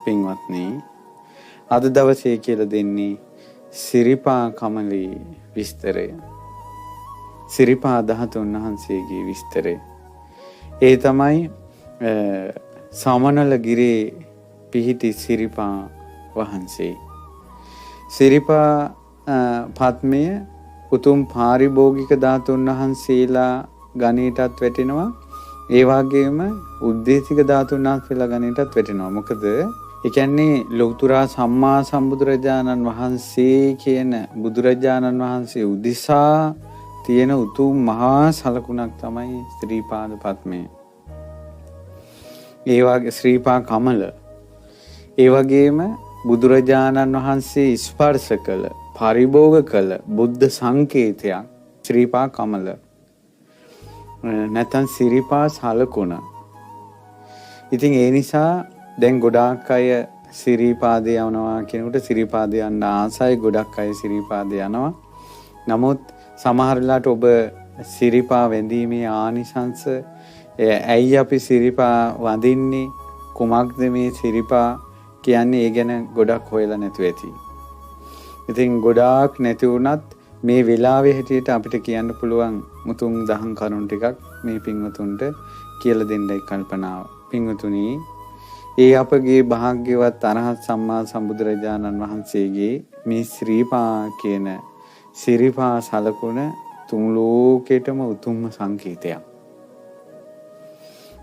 පින්වත්නි, අද දවසේ කියලා දෙන්නේ සිරිපා කමලේ විස්තරය. සිරිපා ධාතුන් වහන්සේගේ විස්තරය. ඒ තමයි සමනල ගිරේ පිහිටි සිරිපා වහන්සේ. සිරිපා පත්මය උතුම් පාරිභෝගික ධාතුන් වහන්සේලා ගණයටත් වැටෙනවා. ඒ වගේම උද්දේශික ධාතුන් වහන්සේලා ගණයටත් වැටෙනවා. මොකද ඒ කියන්නේ ලෞතර සම්මා සම්බුදුරජාණන් වහන්සේ කියන බුදුරජාණන් වහන්සේ උදිසා තියෙන උතුම් මහා සලකුණක් තමයි ශ්‍රීපාද පද්මය. ඒ වගේ ශ්‍රීපා කමල. ඒ වගේම බුදුරජාණන් වහන්සේ ස්පර්ශ කළ පරිභෝග කළ බුද්ධ සංකේතයක් ශ්‍රීපා කමල. නැත්නම් සිරිපා සලකුණ. ඉතින් ඒ නිසා දැන් ගොඩාක් අය සිරිපාදේ යනවා කියනකොට සිරිපාදේ යන්න ආසයි, ගොඩක් අය සිරිපාදේ යනවා. නමුත් සමහර වෙලාවට ඔබ සිරිපා වැඳීමේ ආනිසංස, ඇයි අපි සිරිපා වඳින්නේ, කුමක්ද මේ සිරිපා කියන්නේ, ඒ ගැන ගොඩක් හොයලා නැතුව ඇති. ඉතින් ගොඩාක් නැති වුණත් මේ වෙලාවේ හැටියට අපිට කියන්න පුළුවන් මුතුන් දහම් කරුණු ටිකක් මේ පින්වතුන්ට කියලා දෙන්නයි කල්පනාව. පින්වතුනි, ඒ අපගේ භාග්‍යවත් අරහත් සම්මා සම්බුදුරජාණන් වහන්සේගේ මේ ශ්‍රීපා කියන සිරිපා සලකුණ තුන් ලෝකෙටම උතුම්ම සංකේතයක්.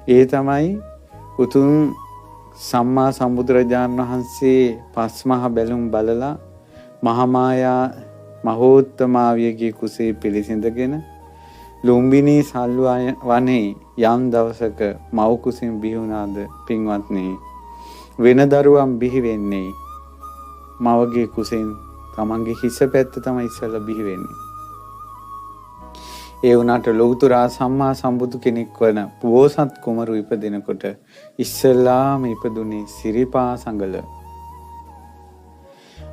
ඒ තමයි උතුම් සම්මා සම්බුදුරජාණන් වහන්සේ පස්මහ බැලුම් බලලා මහාමායා මහෝත්තමාවියගේ කුසේ පිළිසිඳගෙන ලුම්බිනී සල්ව වනේ යම් දවසක මව් කුසින් බිහි වුණාද පින්වත්නි, වෙන දරුවන් බිහි වෙන්නේ මවගේ කුසෙන් තමන්ගේ හිස පැත්ත තමයි ඉස්සෙල්ලා බිහි වෙන්නේ. ඒ වුණාට ලෞතර සම්මා සම්බුදු කෙනෙක් වන පෝසත් කුමරු ඉපදෙනකොට ඉස්සෙල්ලාම ඉපදුනේ සිරිපා සංගල.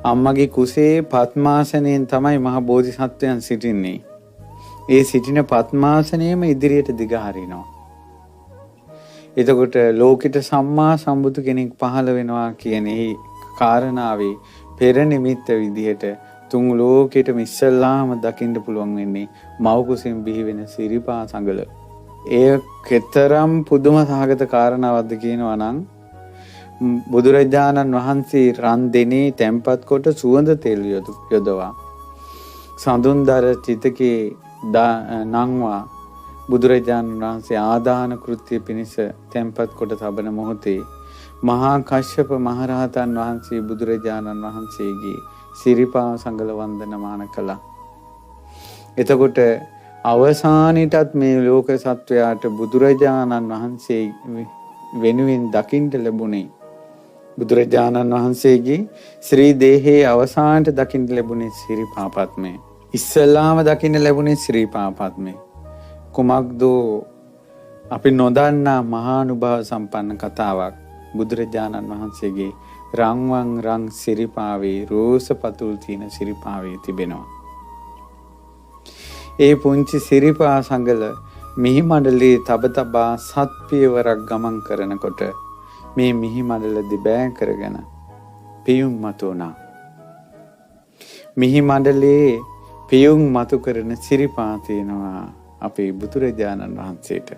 අම්මගේ කුසේ පద్මාසනයෙන් තමයි මහ බෝධිසත්වයන් සිටින්නේ. ඒ සිටින පద్මාසනයම ඉදිරියට දිගහරිනවා. එතකොට ලෝකෙට සම්මා සම්බුදු කෙනෙක් පහළ වෙනවා කියන ඒ කාරණාවේ පෙර නිමිත්ත විදිහට තුන් ලෝකෙටම ඉස්සල්ලාම දකින්න පුළුවන් වෙන්නේ මව් කුසෙන් බිහි වෙන සිරිපා සංගල. එය කෙතරම් පුදුම සහගත කාරණාවක්ද කියනවා නම්, බුදුරජාණන් වහන්සේ රන් දෙනේ තැන්පත් කොට සුවඳ තෙල් යොදවා සඳුන්දර චිතකේ නංවා බුදුරජාණන් වහන්සේ ආදාන කෘත්‍ය පිණිස තැන්පත් කොට තබන මොහොතේ මහා කශ්‍යප මහරහතන් වහන්සේ බුදුරජාණන් වහන්සේගේ සිරිපා සංගල වන්දනමාන කළා. එතකොට අවසානයේටත් මේ ලෝක සත්වයාට බුදුරජාණන් වහන්සේ වෙනුවෙන් දකින්න ලැබුණේ, බුදුරජාණන් වහන්සේගේ ශ්‍රී දේහයේ අවසානට දකින්න ලැබුණේ සිරිපා පද්මය. ඉස්සලාම දකින්න ලැබුණේ සිරිපා පද්මය. කුමක්ද අපි නොදන්නා මහානුභාව සම්පන්න කතාවක් බුදුරජාණන් වහන්සේගේ රන්වන් රන් සිරිපාවේ රෝස පතුල් තියෙන සිරිපාවේ තිබෙනවා. ඒ පුංචි සිරිපා සංගල මිහි මඩලේ තබතබා සත් පියවරක් ගමන් කරනකොට මේ මිහි මඩල දිබෑ කරගෙන පියුම් මතු වුණා. මිහි මඩලේ පියුම් මතු කරන සිරිපා තියෙනවා අපේ බුදුරජාණන් වහන්සේට.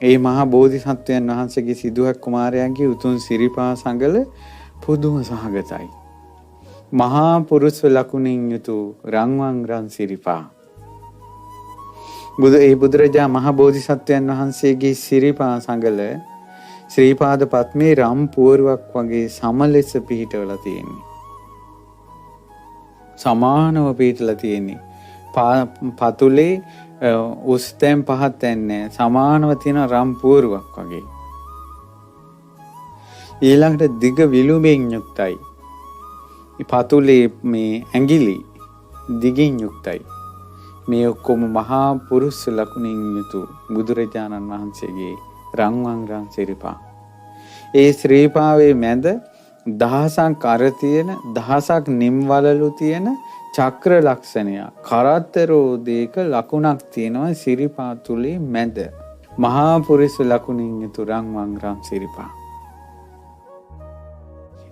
ඒ මහා බෝධිසත්වයන් වහන්සේගේ සිදුහත් කුමාරයාගේ උතුම් සිරිපා සංගල පුදුම සහගතයි. මහා පුරුෂ ලකුණින් යුතු රන්වන් රන් සිරිපා. ඒ බුදුරජා මහා බෝධිසත්වයන් වහන්සේගේ සිරිපා සංගල ශ්‍රීපාද පද්මේ රම් පුවරුවක් වගේ සම ලෙස පිහිටවලා තියෙන්නේ. සමානව පිහිටලා තියෙන්නේ. පතුලේ උස් තැන් පහත් තැන් නැහැ. සමානව තියෙන රම් පුවරුවක් වගේ. ඊළඟට දිග විලුඹෙන් යුක්තයි. පතුලේ මේ ඇඟිලි දිගින් යුක්තයි. මේ ඔක්කොම මහා පුරුෂ ලකුණින් යුතු බුදුරජාණන් වහන්සේගේ රන්වන් රන් සිරිපා. ඒ ශ්‍රීපාවේ මැද දහසක් අර තියෙන, දහසක් නිම්වලලු තියෙන චක්‍ර ලක්ෂණය, කරත්තරෝදේක ලකුණක් තියෙනවා සිරිපා තුලේ මැද. මහා පුරුෂ ලකුණින් යුතු රන්වන් රන් සිරිපා.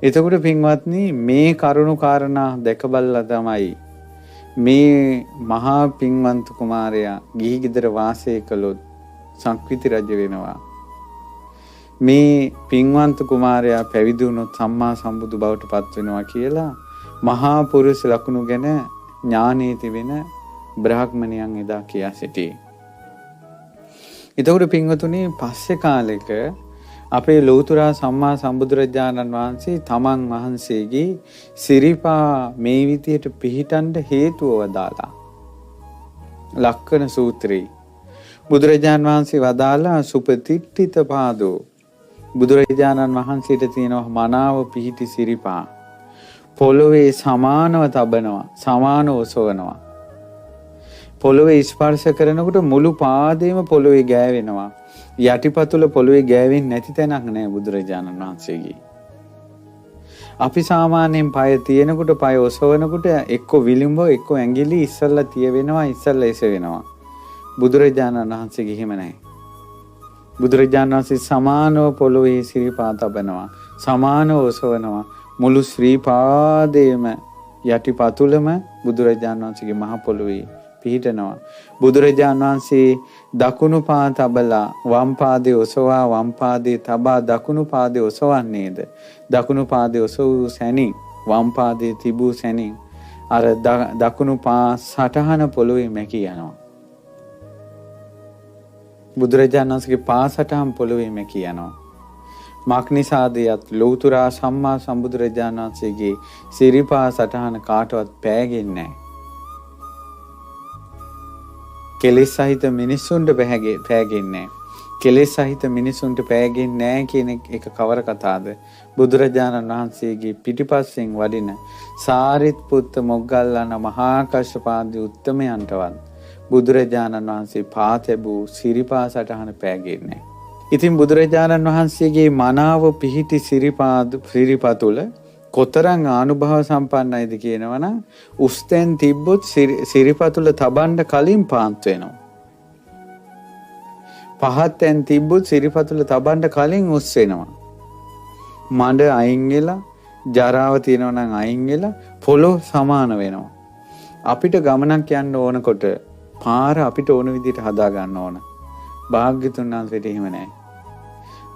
එතකොට පින්වත්නි මේ කරුණු කාරණා දැක බලලා තමයි මේ මහා පින්වන්ත කුමාරයා ගිහි ගෙදර වාසය කළොත් සංක්විති රජ වෙනවා. මේ පින්වන්ත කුමාරයා පැවිදි වුණොත් සම්මා සම්බුදු බවට පත් වෙනවා කියලා මහා පුරුෂ ලකුණු ගැන ඥානයේ තිබෙන බ්‍රාහ්මණයන් එදා කියා සිටියේ. එතකොට පින්වතුනි පස්සේ කාලෙක අපේ ලෞතර සම්මා සම්බුදුරජාණන් වහන්සේ තමන් වහන්සේගේ සිරිපා මේ විදියට පිහිටන්න හේතුව වදාලා. ලක්කන සූත්‍රයේ බුදුරජාණන් වහන්සේ වදාලා සුපතිට්ඨිත පාදෝ. බුදුරජාණන් වහන්සේට තියෙනවා මනාව පිහිටි සිරිපා. පොළොවේ සමානව තබනවා, සමානව ඔසවනවා. පොළොවේ ස්පර්ශ කරනකොට මුළු පාදයේම පොළොවේ ගෑවෙනවා. යටිපතුල පොළොවේ ගෑවෙන්නේ නැති තැනක් නෑ බුදුරජාණන් වහන්සේගේ. අපි සාමාන්‍යයෙන් පය තියෙනකොට පය ඔසවනකොට එක්ක විලිඹ එක්ක ඇඟිලි ඉස්සල්ලා තිය වෙනවා, ඉස්සල්ලා එස වෙනවා. බුදුරජාණන් වහන්සේගේ එහෙම නැහැ. බුදුරජාණන් වහන්සේ සමානව පොළොවේ සිරිපා තබනවා, සමානව ඔසවනවා. මුළු ශ්‍රී පාදයේම යටිපතුලම බුදුරජාණන් වහන්සේගේ මහ පොළොවේ පිහිටනවා. බුදුරජාණන් වහන්සේ දකුණු පා තබලා වම් පාදයේ ඔසවා වම් පාදයේ තබා දකුණු පාදයේ ඔසවන්නේද? දකුණු පාදයේ ඔසවූ සැනින් වම් පාදයේ තිබූ සැනින් අර දකුණු පා සටහන පොළොවේ මැකී යනවා. බුදුරජාණන් වහන්සේගේ පා සටහන් පොළොවේ මැකී යනවා. මක්නිසාදයත් ලෞතර සම්මා සම්බුදුරජාණන් වහන්සේගේ සිරිපා සටහන කාටවත් පෑගෙන්නේ නැහැ. කෙලෙස් සහිත මිනිසුන්ට පෑගෙන්නේ නැහැ. කෙලෙස් සහිත මිනිසුන්ට පෑගෙන්නේ නැහැ කියන එක කවර කතාවද? බුදුරජාණන් වහන්සේගේ පිටිපස්සෙන් වඩින සාරිපුත්ත මොග්ගල්ලාන මහා කශ්‍යපාදී උත්තමයන්ටවත් බුදුරජාණන් වහන්සේ පාතැබූ සිරිපා සටහන පෑගෙන්නේ නැහැ. ඉතින් බුදුරජාණන් වහන්සේගේ මනාව පිහිටි සිරිපතුල කොතරම් ආනුභව සම්පන්නයිද කියනවනම් උස්තෙන් තිබ්බොත් සිරිපතුල තබන්න කලින් පාන්ත වෙනවා. පහත්ෙන් තිබ්බොත් සිරිපතුල තබන්න කලින් උස් වෙනවා. මඩ අයින් වෙලා ජරාව තියෙනවා නම් අයින් වෙලා පොළොව සමාන වෙනවා. අපිට ගමනක් යන්න ඕනකොට පාර අපිට ඕන විදිහට හදා ගන්න ඕන. භාග්‍යතුන් වහන්සේට එහෙම නැහැ.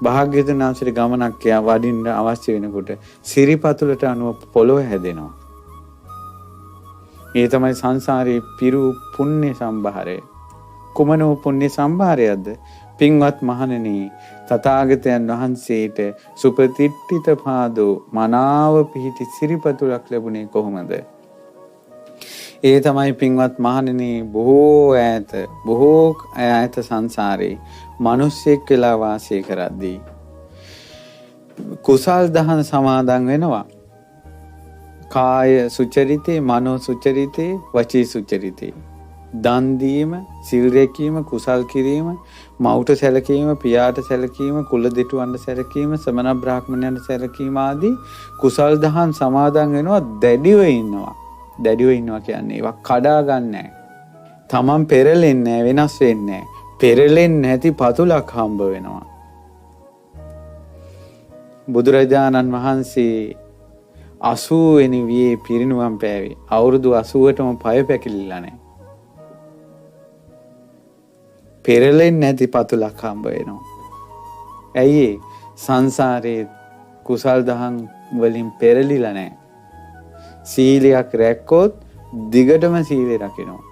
භාග්‍යතුන් වහන්සේට ගමනක් වඩින්න අවශ්‍ය වෙනකොට සිරිපතුලට අනුව පොළොව හැදෙනවා. ඒ තමයි සංසාරේ පිරු පුණ්‍ය සම්භාරය. කුමනෝ පුණ්‍ය සම්භාරයක්ද? පින්වත් මහණෙනි, තථාගතයන් වහන්සේට සුපතිට්ඨිත පාදෝ මනාව පිහිටි සිරිපතුලක් ලැබුණේ කොහොමද? ඒ තමයි පින්වත් මහණෙනි බොහෝ ඈත සංසාරේ මිනිස්සෙක් වෙලා වාසය කරද්දී කුසල් දහම් සමාදන් වෙනවා. කාය සුචරිතේ, මනෝ සුචරිතේ, වචී සුචරිතේ. දන් දීම, සිල් රැකීම, කුසල් කිරීම, මවුට සැලකීම, පියාට සැලකීම, කුල දෙටුවන්ට සැලකීම, සමන බ්‍රාහ්මණයන්ට සැලකීම ආදී කුසල් දහම් සමාදන් වෙනවා. දැඩිව ඉන්නවා. දැඩිව ඉන්නවා කියන්නේ ඒවා කඩා ගන්නෑ. තමන් පෙරලෙන්නේ වෙනස් වෙන්නේ. පෙරලෙන්නේ නැති පතුලක් හම්බ වෙනවා. බුදුරජාණන් වහන්සේ 80 වෙනි වියේ පිරිනුවම් පෑවේ. අවුරුදු 80ටම පය පැකිලිලා නැහැ. පෙරලෙන්නේ නැති පතුලක් හම්බ වෙනවා. ඇයි සංසාරේ කුසල් දහම් වලින් පෙරලිලා නැහැ. සීලයක් රැක්කොත් දිගටම සීලය රකිනවා.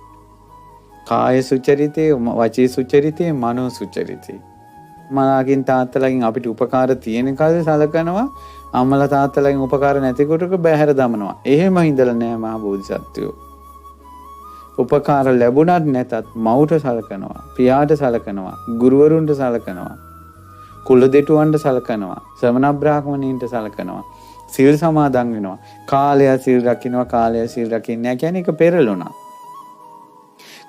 කාය සුචරිතේ, වචී සුචරිතේ, මනෝ සුචරිතේ. මලාකින් තාත්තලාගෙන් අපිට උපකාර තියෙන කාලේ සලකනවා. අම්මලා තාත්තලාගෙන් උපකාර නැති කොටක බැහැර දමනවා. එහෙම හිඳලා නෑ මහා බෝධිසත්වයෝ. උපකාර ලැබුණත් නැතත් මවුට සලකනවා, පියාට සලකනවා, ගුරුවරුන්ට සලකනවා, කුල දෙටුවන්ට සලකනවා, ශ්‍රමණ බ්‍රාහ්මණයින්ට සලකනවා. සිල් සමාදන් වෙනවා. කාලය සිල් රකින්නවා, කාලය සිල් රකින්නේ නැහැ කියන්නේ ඒක පෙරළුණා.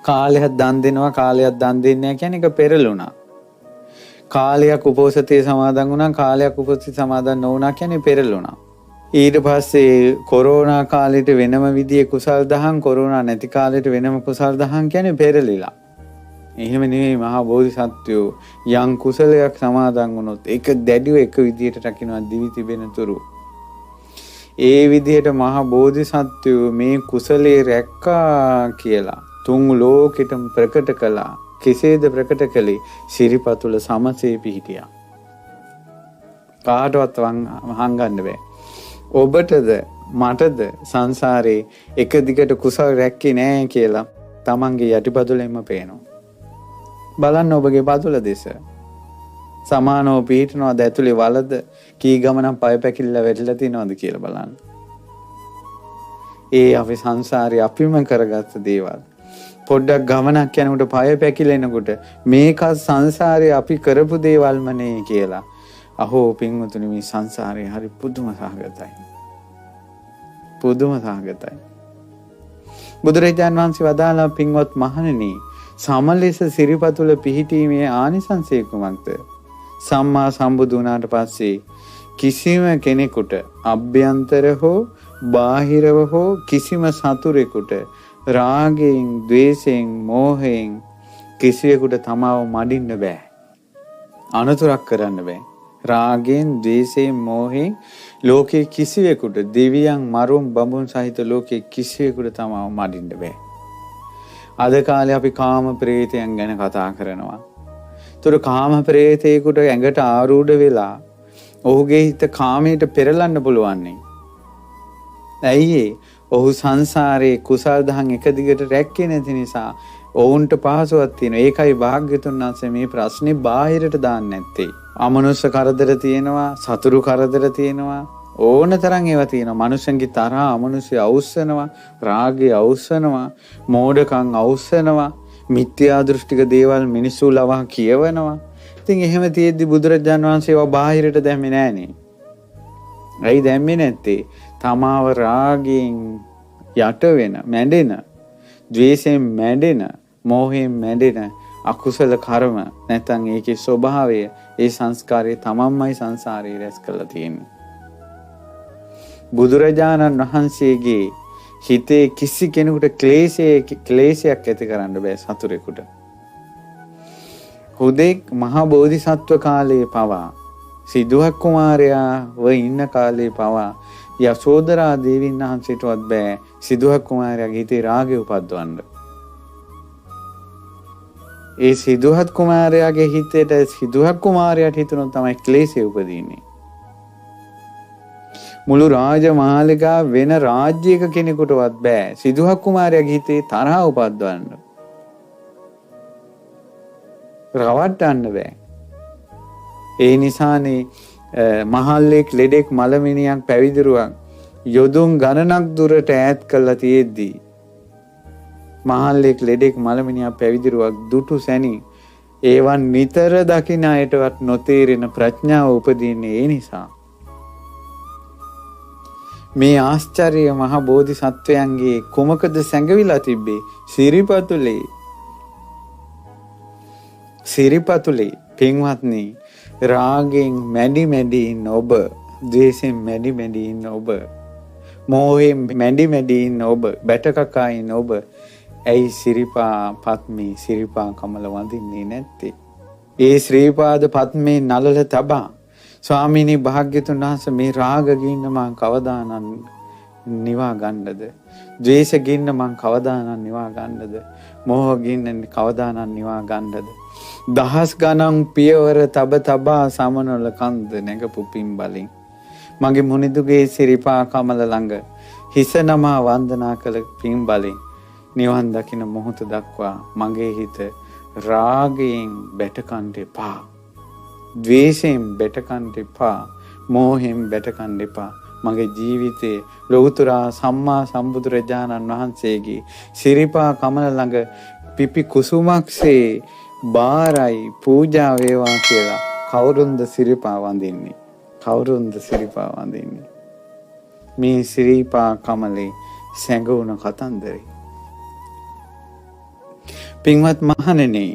කාලයක් දන් දෙනවා, කාලයක් දන් දෙන්නේ නැහැ කියන්නේ ඒක පෙරළුණා. කාලයක් උපෝසතේ සමාදන් වුණා, කාලයක් උපෝසතේ සමාදන් නොවුණා කියන්නේ පෙරළුණා. ඊට පස්සේ කොරෝනා කාලෙට වෙනම විදිහේ කුසල් දහම්, කොරෝනා නැති කාලෙට වෙනම කුසල් දහම් කියන්නේ පෙරලිලා. එහෙම නෙවෙයි මහා බෝධිසත්වයෝ යම් කුසලයක් සමාදන් වුණොත් ඒක දැඩිව එක විදිහට රකින්නවා දිවි තිබෙන තුරු. ඒ විදිහට මහා බෝධිසත්වයෝ මේ කුසලයේ රැක්කා කියලා තුන් ලෝකෙටම ප්‍රකට කළා. කෙසේද ප්‍රකට කළේ? සිරිපතුල සමසේ පිහිටියා. කාටවත් හංගන්න බෑ. ඔබටද මටද සංසාරේ එක දිගට කුසල රැක්කේ නෑ කියලා තමන්ගේ යටිපතුලෙන්ම පේනවා. බලන්න ඔබගේ පතුල දෙස. සමානව පිහිටනවාද ඇතුලේ වලද කී ගමනක් පය පැකිලිලා වැටිලා තියනවද කියලා බලන්න. ඒ අපි සංසාරේ අපිම කරගත්ත දේවල්. පොඩ්ඩක් ගමනක් යනකොට පය පැකිලෙනකොට මේක සංසාරේ අපි කරපු දේවල්මනේ කියලා. අහෝ පින්වතුනි මේ සංසාරේ හරි පුදුම සහගතයි. පුදුම සහගතයි. බුදුරජාන් වහන්සේ වදාළා පින්වත් මහණෙනි සමලෙස සිරිපතුල පිහිටීමේ ආනිසංසය කුමක්ද? සම්මා සම්බුදු වුණාට පස්සේ කිසිම කෙනෙකුට අභ්‍යන්තර හෝ බාහිරව හෝ කිසිම සතුරෙකුට රාගයෙන්, ද්වේෂයෙන්, මෝහයෙන් කිසියෙකුට තමාව මඩින්න බෑ. අනතුරක් කරන්න බෑ. රාගයෙන්, ද්වේෂයෙන්, මෝහයෙන් ලෝකේ කිසිවෙකුට දෙවියන්, මරුන්, බඹුන් සහිත ලෝකේ කිසිවෙකුට තමාව මඩින්න බෑ. අද කාලේ අපි කාම ප්‍රේතයන් ගැන කතා කරනවා. ඒතර කාම ප්‍රේතයෙකුට ඇඟට ආරූඪ වෙලා ඔහුගේ හිත කාමයට පෙරලන්න පුළුවන් නේ. ඇයි ඔහු සංසාරේ කුසල් දහම් එක දිගට රැක්කේ නැති නිසා ඔවුන්ට පහසුවක් තියෙනවා. ඒකයි භාග්‍යතුන් වහන්සේ මේ ප්‍රශ්නේ බාහිරට දාන්නේ නැත්තේ. අමනුෂ්‍ය කරදර තියෙනවා, සතුරු කරදර තියෙනවා, ඕන තරම් ඒවා තියෙනවා. මනුෂ්‍යන්ගේ තරහ අමනුෂ්‍ය අවුස්සනවා, රාගය අවුස්සනවා, මෝඩකම් අවුස්සනවා, මිත්‍යා දෘෂ්ටික දේවල් මිනිස්සු ලවා කියවනවා. ඉතින් එහෙම තියෙද්දි බුදුරජාණන් වහන්සේ ඒවා බාහිරට දැම්මේ නෑනේ. ඇයි දැම්මේ නැත්තේ? තමාව රාගයෙන් යට වෙන, මැඩෙන, ද්වේෂයෙන් මැඩෙන, මෝහයෙන් මැඩෙන අකුසල කර්ම නැත්නම් ඒකේ ස්වභාවය, ඒ සංස්කාරය තමන්මයි සංසාරේ රැස් කරලා තියෙන්නේ. බුදුරජාණන් වහන්සේගේ හිතේ කිසි කෙනෙකුට ක්ලේශයක් ඇති කරන්න බෑ සතුරෙකුට. හුදෙක් මහා බෝධිසත්ව කාලයේ පවා සිදුහත් කුමාරයා ඉන්න කාලේ පවා යසෝදරා දේවීන් වහන්සේටවත් බෑ සිදුහත් කුමාරයාගේ හිතේ රාගය උපද්දවන්න. ඒ සිදුහත් කුමාරයාගේ හිතේට සිදුහත් කුමාරයාට හිතුනොත් තමයි ක්ලේශය උපදින්නේ. මුළු රාජමාලිගා වෙන රාජ්‍යයක කෙනෙකුටවත් බෑ සිදුහත් කුමාරයාගේ හිතේ තරහ උපද්දවන්න. රවට්ටන්න බෑ. ඒ නිසානේ මහල්ලෙක්, ලෙඩෙක්, මලමිනියක්, පැවිදිරුවක් යොදුන් ගණනක් දුරට ඈත් කළා තියෙද්දී මහල්ලෙක්, ලෙඩෙක්, මලමිනියක්, පැවිදිරුවක් දුටු සැනි ඒවන් නිතර දකින අයටවත් නොතේරෙන ප්‍රඥාව උපදින්නේ ඒ නිසා. මේ ආශ්චර්ය මහ බෝධිසත්වයන්ගේ කුමකද සැඟවිලා තිබ්බේ? සිරිපතුලේ පින්වත්නි, රාගෙන් මැඩි මැඩි ඉන්න ඔබ, ද්වේෂෙන් මැඩි මැඩි ඉන්න ඔබ, මෝහයෙන් මැඩි මැඩි ඉන්න ඔබ, බැටකකා ඉන්න ඔබ ඇයි සිරිපා පත්මේ, සිරිපා කමල වඳින්නේ නැත්තේ? ඒ ශ්‍රීපාද පත්මේ නලල තබා ස්වාමීනි භාග්‍යතුන් වහන්සේ මේ රාග ගින්න මං කවදානම් නිවා ගන්නද? ද්වේෂ ගින්න මං කවදානම් නිවා ගන්නද? මෝහ ගින්න කවදානම් නිවා ගන්නද? දහස් ගණන් පියවර තබා සමනොල කන්ද නැගපු පින් බලෙන් මගේ මුනිදුගේ සිරිපා කමල ළඟ හිස නමා වන්දනා කළ පින් බලෙන් නිවන් දකින මොහොත දක්වා මගේ හිත රාගයෙන් බැටකන්න එපා, ද්වේෂයෙන් බැටකන්න එපා, මෝහෙන් බැටකන්න එපා. මගේ ජීවිතේ ලෞතුරා සම්මා සම්බුදුරජාණන් වහන්සේගේ සිරිපා කමල ළඟ පිපි කුසුමක්සේ බාරයි පූජා වේවා කියලා කවුරුන්ද සිරිපා වඳින්නේ? කවුරුන්ද සිරිපා වඳින්නේ? මේ සිරිපා කමලේ සැඟවුණ කතන්දරේ. පින්වත් මහණෙනි,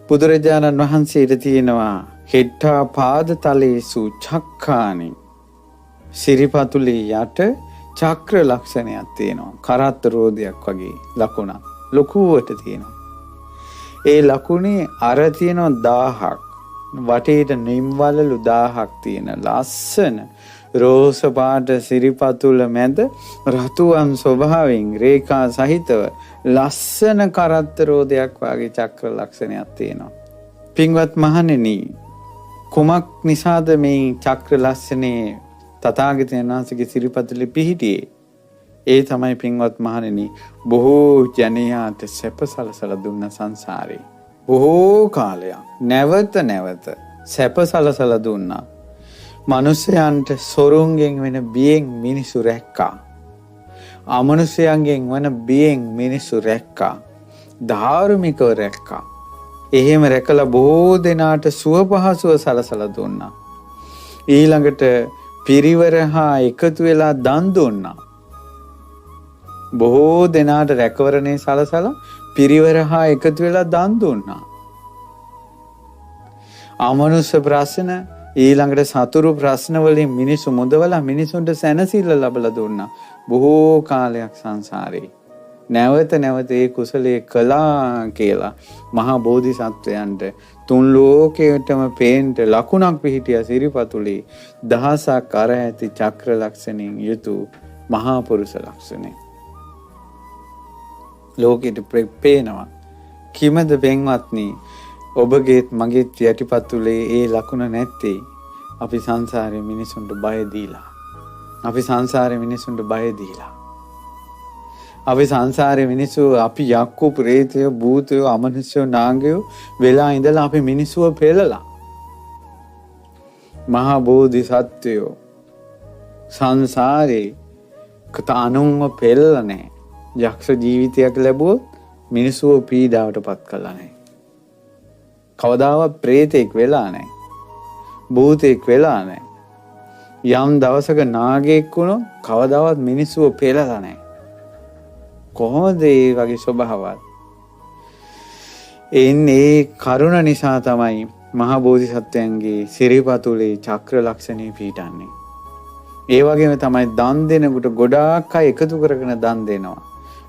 බුදුරජාණන් වහන්සේට තියෙනවා හෙට්ටා පාද තලේසු චක්ඛානි, සිරිපතුලේ යට චක්‍ර ලක්ෂණයක් තියෙනවා. කරත්ත රෝදයක් වගේ ලකුණක් ලොකුවට තියෙනවා. ඒ ලකුණේ අර තියෙනවා 1000ක්, වටේට නිම්වලලු 1000ක් තියෙන ලස්සන රෝස පාට සිරිපතුල මැද රතුවන් ස්වභාවයෙන් රේඛා සහිතව ලස්සන කරත්ත රෝදයක් වගේ චක්‍ර ලක්ෂණයක් තියෙනවා. පින්වත් මහණෙනි, කුමක් නිසාද මේ චක්‍ර ලක්ෂණේ තථාගතයන් වහන්සේගේ සිරිපතුලේ පිහිටියේ? ඒ තමයි පින්වත් මහණෙනි, බොහෝ ජනයාට සැප සලසලා දුන්න සංසාරේ. බොහෝ කාලයක් නැවත සැප සලසලා දුන්නා. මනුෂ්‍යයන්ට සොරුන්ගෙන් වෙන බියෙන් මිනිසු රැක්කා. අමනුෂ්‍යයන්ගෙන් වන බියෙන් මිනිසු රැක්කා. ධාර්මිකව රැක්කා. එහෙම රැකලා බොහෝ දෙනාට සුව පහසුව සලසලා දුන්නා. ඊළඟට පිරිවර හා එකතු වෙලා දන් දුන්නා. බොහෝ දෙනාට රැකවරණේ සලසලා පිරිවර හා එකතු වෙලා දන් දුන්නා. අමනුෂ්‍ය ප්‍රශ්න ඊළඟට සතුරු ප්‍රශ්න වලින් මිනිසු මුදවලා මිනිසුන්ට සැනසෙල්ල ලැබලා දුන්නා. බොහෝ කාලයක් සංසාරේ නැවත ඒ කුසලයේ කළා කියලා මහා බෝධිසත්වයන්ට තුන් ලෝකයටම පේන්න ලකුණක් පිහිටියා සිරිපතුලේ දහසක් අර ඇති චක්‍ර ලක්ෂණින් යුතු මහා පුරුෂ ලක්ෂණේ. ලෝකෙට පේනවා. කිමද බෙන්වත්නි, ඔබගේත් මගේත් යටිපතුලේ ඒ ලකුණ නැත්තේ අපි සංසාරේ මිනිසුන්ට බය දීලා. අපි සංසාරේ මිනිසුන්ට බය දීලා. අපි සංසාරේ මිනිස්සු අපි යක්කු ප්‍රේතය භූතය අමනුෂ්‍ය නාගයෝ වෙලා ඉඳලා අපි මිනිස්සුව පෙළලා. මහා බෝධිසත්වයෝ සංසාරේ කතානුන්ව පෙළලා නැහැ. යක්ෂ ජීවිතයක් ලැබුවොත් මිනිස්සුව පීඩාවට පත් කළා නැහැ. කවදාවත් ප්‍රේතෙක් වෙලා නැහැ. භූතෙක් වෙලා නැහැ. යම් දවසක නාගයෙක් වුණොත් කවදාවත් මිනිස්සුව පෙළලා නැහැ. කොහොමද ඒ වගේ ස්වභාවයක්? එන්නේ කරුණ නිසා තමයි මහා බෝධිසත්වයන්ගේ සිරිපතුලේ චක්‍ර ලක්ෂණේ පිහිටන්නේ. ඒ වගේම තමයි දන් දෙනකොට ගොඩාක් අය එකතු කරගෙන දන් දෙනවා.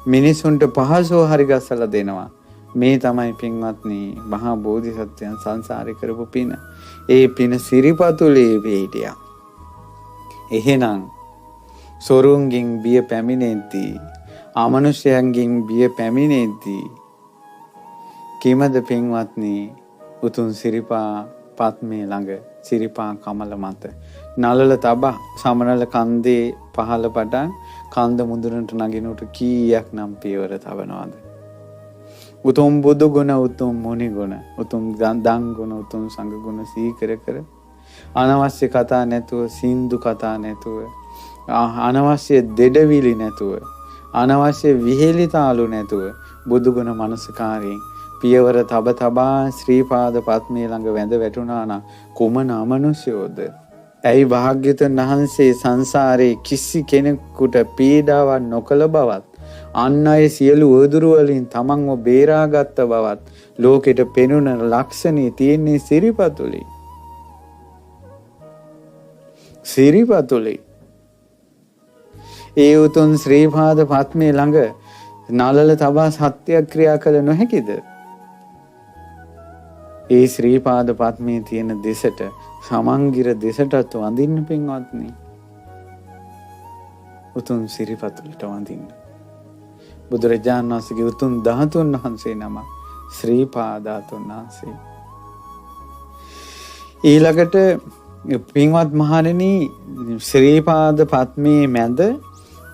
මිනිසුන්ට පහසුව හරි ගස්සලා දෙනවා. මේ තමයි පින්වත්නි මහා බෝධිසත්වයන් සංසාරේ කරපු පින. ඒ පින සිරිපතුලේ පිහිටියා. එහෙනම් සොරුන්ගෙන් බිය පැමිණෙද්දී, අමනුෂ්‍යයන්ගෙන් බිය පැමිණෙද්දී කිමද පින්වත්නි උතුම් සිරිපා පත්මේ ළඟ සිරිපා කමල මත නලල තබා සමනල කන්දේ පහළ පටන් කන්ද මුදුනට නගිනුට කීයක් නම් පියවර තබනවාද? උතුම් බුදු ගුණ, උතුම් මුනි ගුණ, උතුම් දන් ගුණ, උතුම් සංඝ ගුණ සීකර කර අනවශ්‍ය කතා නැතුව, සින්දු කතා නැතුව, අනවශ්‍ය දෙඩවිලි නැතුව, අනවශ්‍ය විහෙලිතාලු නැතුව බුදු ගුණ මනසකාරයෙන් පියවර තබා ශ්‍රී පාද පත්මේ ළඟ වැඳ වැටුණා නම් කුමන අමනුෂ්‍යෝද? ඇයි භාග්‍යවතුන් වහන්සේ සංසාරේ කිසි කෙනෙකුට පීඩාවක් නොකළ බවත්, අන් අය සියලු උදුරු වලින් තමන්ව බේරාගත් බවත් ලෝකෙට පෙනුන ලක්ෂණේ තියෙන්නේ සිරිපතුලේ. සිරිපතුලේ ඒ උතුම් ශ්‍රී පාද පත්මේ ළඟ නලල තබා සත්‍යක්‍රියා කළ නොහැකිද? ඒ ශ්‍රී පාද පත්මේ තියෙන දෙසට සමංගිර දෙසටත් වඳින්න පින්වත්නි. උතුම් සිරිපතුලට වඳින්න. බුදුරජාණන් වහන්සේගේ උතුම් ධාතුන් වහන්සේ නම ශ්‍රී පාදාතුන් වහන්සේ. ඊළඟට පින්වත් මහණෙනි, ශ්‍රී පාද පත්මේ මැද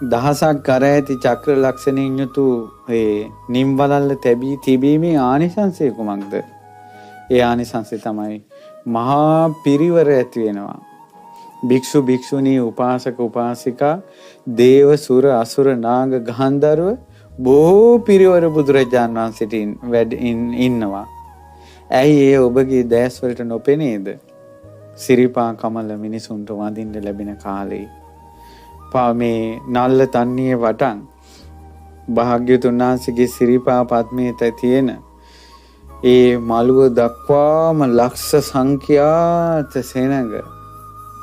දහසක් කර ඇති චක්‍ර ලක්ෂණින් යුතු ඒ නිම්වලල්ල තැබී තිබීමේ ආනිසංසය කුමක්ද? ඒ ආනිසංසය තමයි මහා පිරිවර ඇති වෙනවා. භික්ෂු භික්ෂුණී උපාසක උපාසිකා දේව සුර අසුර නාග ගන්ධර්ව බොහෝ පිරිවර බුදුරජාණන් වහන්සේට ඉන්නවා. ඇයි ඒ ඔබගේ දැස් වලට නොපෙනේද? සිරිපා කමල මිනිසුන්ට වඳින්න ලැබෙන කාලේ මේ නල්ල තන්නියේ වටන් භාග්‍යවතුන් වහන්සේගේ සිරිපා පත්මේ තියෙන ඒ මළුව දක්වාම ලක්ෂ සංඛ්‍යාත සෙනඟ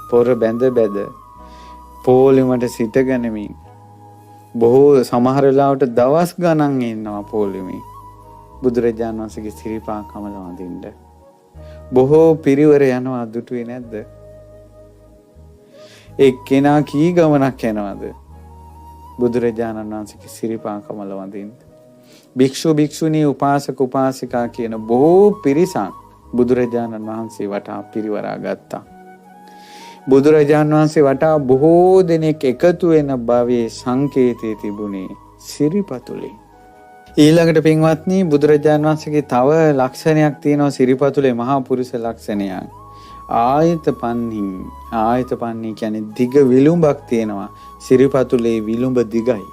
පොර බැඳ පොලිමට සිටගෙනමින් බොහෝ සමහර වෙලාවට දවස් ගණන් ඉන්නවා පොලිමේ බුදුරජාණන් වහන්සේගේ සිරිපා කමල වඳින්න. බොහෝ පිරිවර යනවා දුටුවේ නැද්ද? එක්කෙනා කී ගමනක් යනවද බුදුරජාණන් වහන්සේගේ සිරිපා කමල වඳින්න. භික්ෂු භික්ෂුණී උපාසක උපාසිකා කියන බොහෝ පිරිසක් බුදුරජාණන් වහන්සේ වටා පිරිවරා ගත්තා. බුදුරජාණන් වහන්සේ වටා බොහෝ දෙනෙක් එකතු වෙන භවයේ සංකේතය තිබුණේ සිරිපතුලේ. ඊළඟට පින්වත්නි බුදුරජාණන් වහන්සේගේ තව ලක්ෂණයක් තියෙනවා සිරිපතුලේ මහා පුරුෂ ලක්ෂණයක්. ආයතපන්නි කියන්නේ දිග විලුඹක් තියෙනවා. සිරිපතුලේ විලුඹ දිගයි.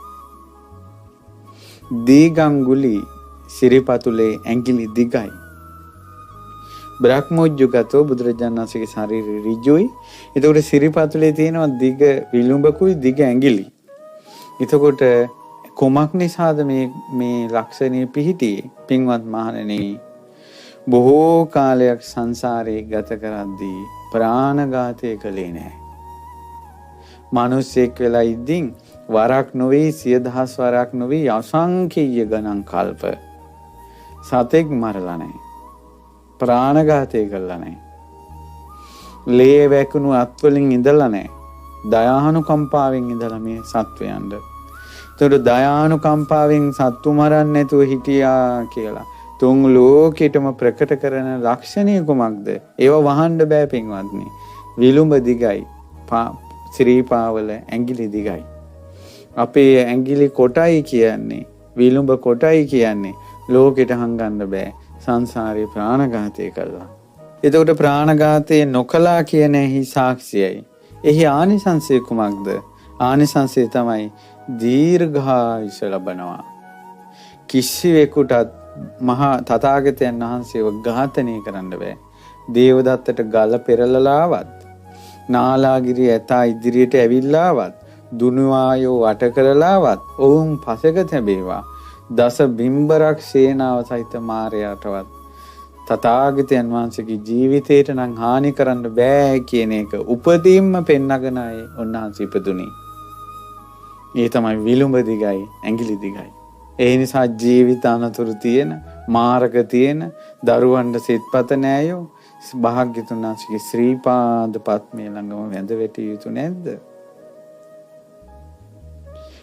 දීගංගුලි සිරිපතුලේ ඇඟිලි දිගයි. බ්‍රහ්මෝජ්ජගතෝ බුදුරජාණන් වහන්සේගේ ශරීරය ඍජුයි. එතකොට සිරිපතුලේ තියෙනවා දිග විලුඹකුයි දිග ඇඟිලි. එතකොට කොමක් නිසාද මේ ලක්ෂණය පිහිටියේ? පින්වත් මහණෙනි, බොහෝ කාලයක් සංසාරේ ගත කරද්දී ප්‍රාණඝාතය කළේ නැහැ. මිනිස්සෙක් වෙලා ඉඳින් වරක් නොවේ 10000 වරක් නොවේ අසංඛේය ගණන් කල්ප සතෙක් මරලා නැහැ. ප්‍රාණඝාතය කළා නැහැ. ලේ වැකුණු අත්වලින් ඉඳලා නැහැ. දයානුකම්පාවෙන් ඉඳලා මේ සත්වයන්ට. ඒතකොට දයානුකම්පාවෙන් සත්තු මරන්නේ නැතුව හිටියා කියලා තුන් ලෝකෙටම ප්‍රකට කරන ලක්ෂණය කුමක්ද? ඒව වහන්න බෑ පින්වත්නි. විලුඹ දිගයි. ශ්‍රීපාවල ඇඟිලි දිගයි. අපේ ඇඟිලි කොටයි කියන්නේ විලුඹ කොටයි කියන්නේ ලෝකෙට හංගන්න බෑ. සංසාරේ ප්‍රාණඝාතය කළා. එතකොට ප්‍රාණඝාතය නොකලා කියන එහි සාක්ෂියයි. එහි ආනිසංසය කුමක්ද? ආනිසංසය තමයි දීර්ඝායුෂ ලබනවා. කිසිවෙකුටත් මහා තථාගතයන් වහන්සේව ඝාතනය කරන්න බෑ. දේවදත්තට ගල පෙරලලාවත් නාලාගිරි ඇතා ඉදිරියට ඇවිල්ලාවත් දුනුවායෝ වට කරලාවත් ඔවුන් පසක තැබේවා. දස බිම්බරක් සේනාව සහිත මාරයාටවත් තථාගතයන් වහන්සේගේ ජීවිතයට නම් හානි කරන්න බෑ කියන එක උපදීන්ම පෙන්නගෙන ආයේ උන්වහන්සේ ඉපදුනේ. ඒ තමයි විලුඹ දිගයි ඇඟිලි දිගයි. ඒ නිසා ජීවිත අනතුරු තියෙන මාර්ග තියෙන දරුවන්ට සිත්පත නෑයෝ භාග්‍යතුන් වහන්සේගේ ශ්‍රී පාද පත්මේ ළඟම වැඳ වැටිය යුතු නැද්ද?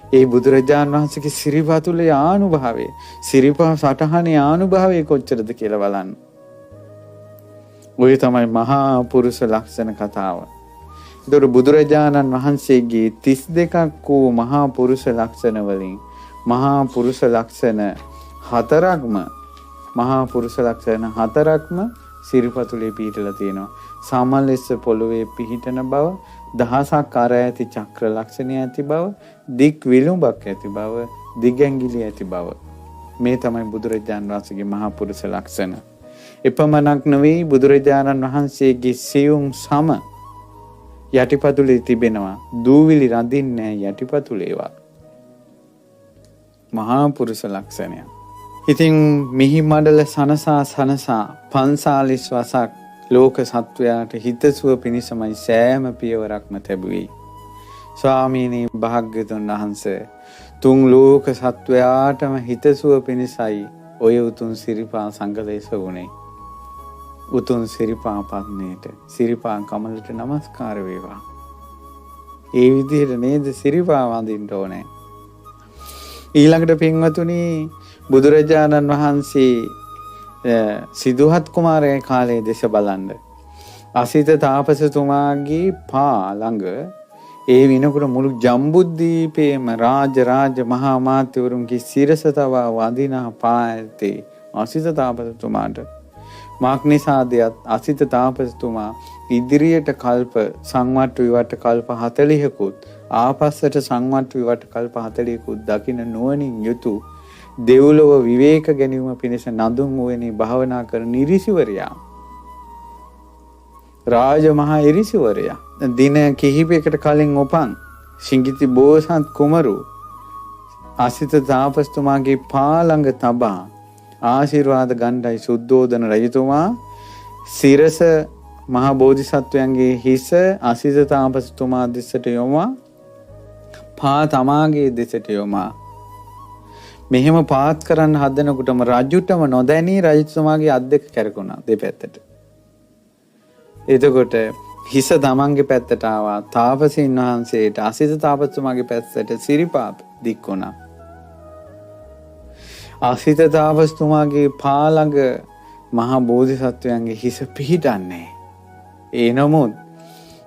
ඒ බුදුරජාණන් වහන්සේගේ සිරිපතුලේ ආනුභාවය, සිරිපා සටහනේ ආනුභාවය කොච්චරද කියලා බලන්න. ඔය තමයි මහා පුරුෂ ලක්ෂණ කතාව. ඒතර බුදුරජාණන් වහන්සේගේ 32ක් වූ මහා පුරුෂ ලක්ෂණ වලින් මහා පුරුෂ ලක්ෂණ හතරක්ම සිරිපතුලේ පිහිටලා තියෙනවා. සමලෙස පොළවේ පිහිටන බව, දහසක් අර ඇති චක්‍ර ලක්ෂණය ඇති බව, දික් විලුඹක් ඇති බව, දිගැඟිලි ඇති බව. මේ තමයි බුදුරජාණන් වහන්සේගේ මහා පුරුෂ ලක්ෂණ. එපමණක් නෙවෙයි බුදුරජාණන් වහන්සේගේ සියුම් සම යටිපතුලේ තිබෙනවා. දූවිලි රඳින්නේ යටිපතුලේවා. මහා පුරුෂ ලක්ෂණය. ඉතින් මිහි මඩල සනසා 45 වසක් ලෝක සත්වයාට හිතසුව පිණිසමයි සෑම පියවරක්ම තැබුවේ. ස්වාමීනි භාග්‍යතුන් වහන්සේ තුන් ලෝක සත්වයාටම හිතසුව පිණිසයි ඔය උතුම් සිරිපා සංගලේශ වුණේ. උතුම් සිරිපා පත්නේට සිරිපා කමලට නමස්කාර වේවා. ඒ විදිහට නේද සිරිපා වඳින්න ඕනේ. ඊළඟට පින්වතුනි බුදුරජාණන් වහන්සේ සිදුහත් කුමාරයා කාලයේ දේශ බලන්න. අසිත තාපසතුමාගේ පා ළඟ ඒ විනකොට මුළු ජම්බුද්දීපේම රාජ මහා මාත්‍යවරුන්ගේ සිරස තවා වඳිනා පා ඇත්තේ අසිත තාපසතුමාට. මාක්නිසාදයත් අසිත තාපසතුමා ඉදිරියට කල්ප සංවට්ට විවට කල්ප 40කුත් ආපස්සට සංවට්ට විවට කල්ප 40කුත් දකින නුවණින් යුතු දෙව්ලොව විවේක ගැනීම පිණිස නඳුන් වූනේ භාවනා කරන ඉරිසිවරයා. රාජ මහා ඉරිසිවරයා. දින කිහිපයකට කලින් උපන් සිඟිති බෝසත් කුමරු අසිත තාපසතුමාගේ පා ළඟ තබා ආශිර්වාද ගණ්ඩයි සුද්ධෝදන රජතුමා සිරස මහා බෝධිසත්වයන්ගේ හිස අසිත තාපසතුමා දෙසට යොමා පා තමාගේ දෙසට යොමා මෙහෙම පාත් කරන්න හදනකොටම රජුටම නොදැනී රජතුමාගේ අත් දෙක කැරකුණා දෙපැත්තට. එතකොට හිස තමන්ගේ පැත්තට ආවා. තාපසීන් වහන්සේට අසිත තාපසතුමාගේ පැත්තට සිරිපා දික් වුණා. අසිත තාපසතුමාගේ පා ළඟ මහා බෝධිසත්වයන්ගේ හිස පිහිටන්නේ. ඒ නමුත්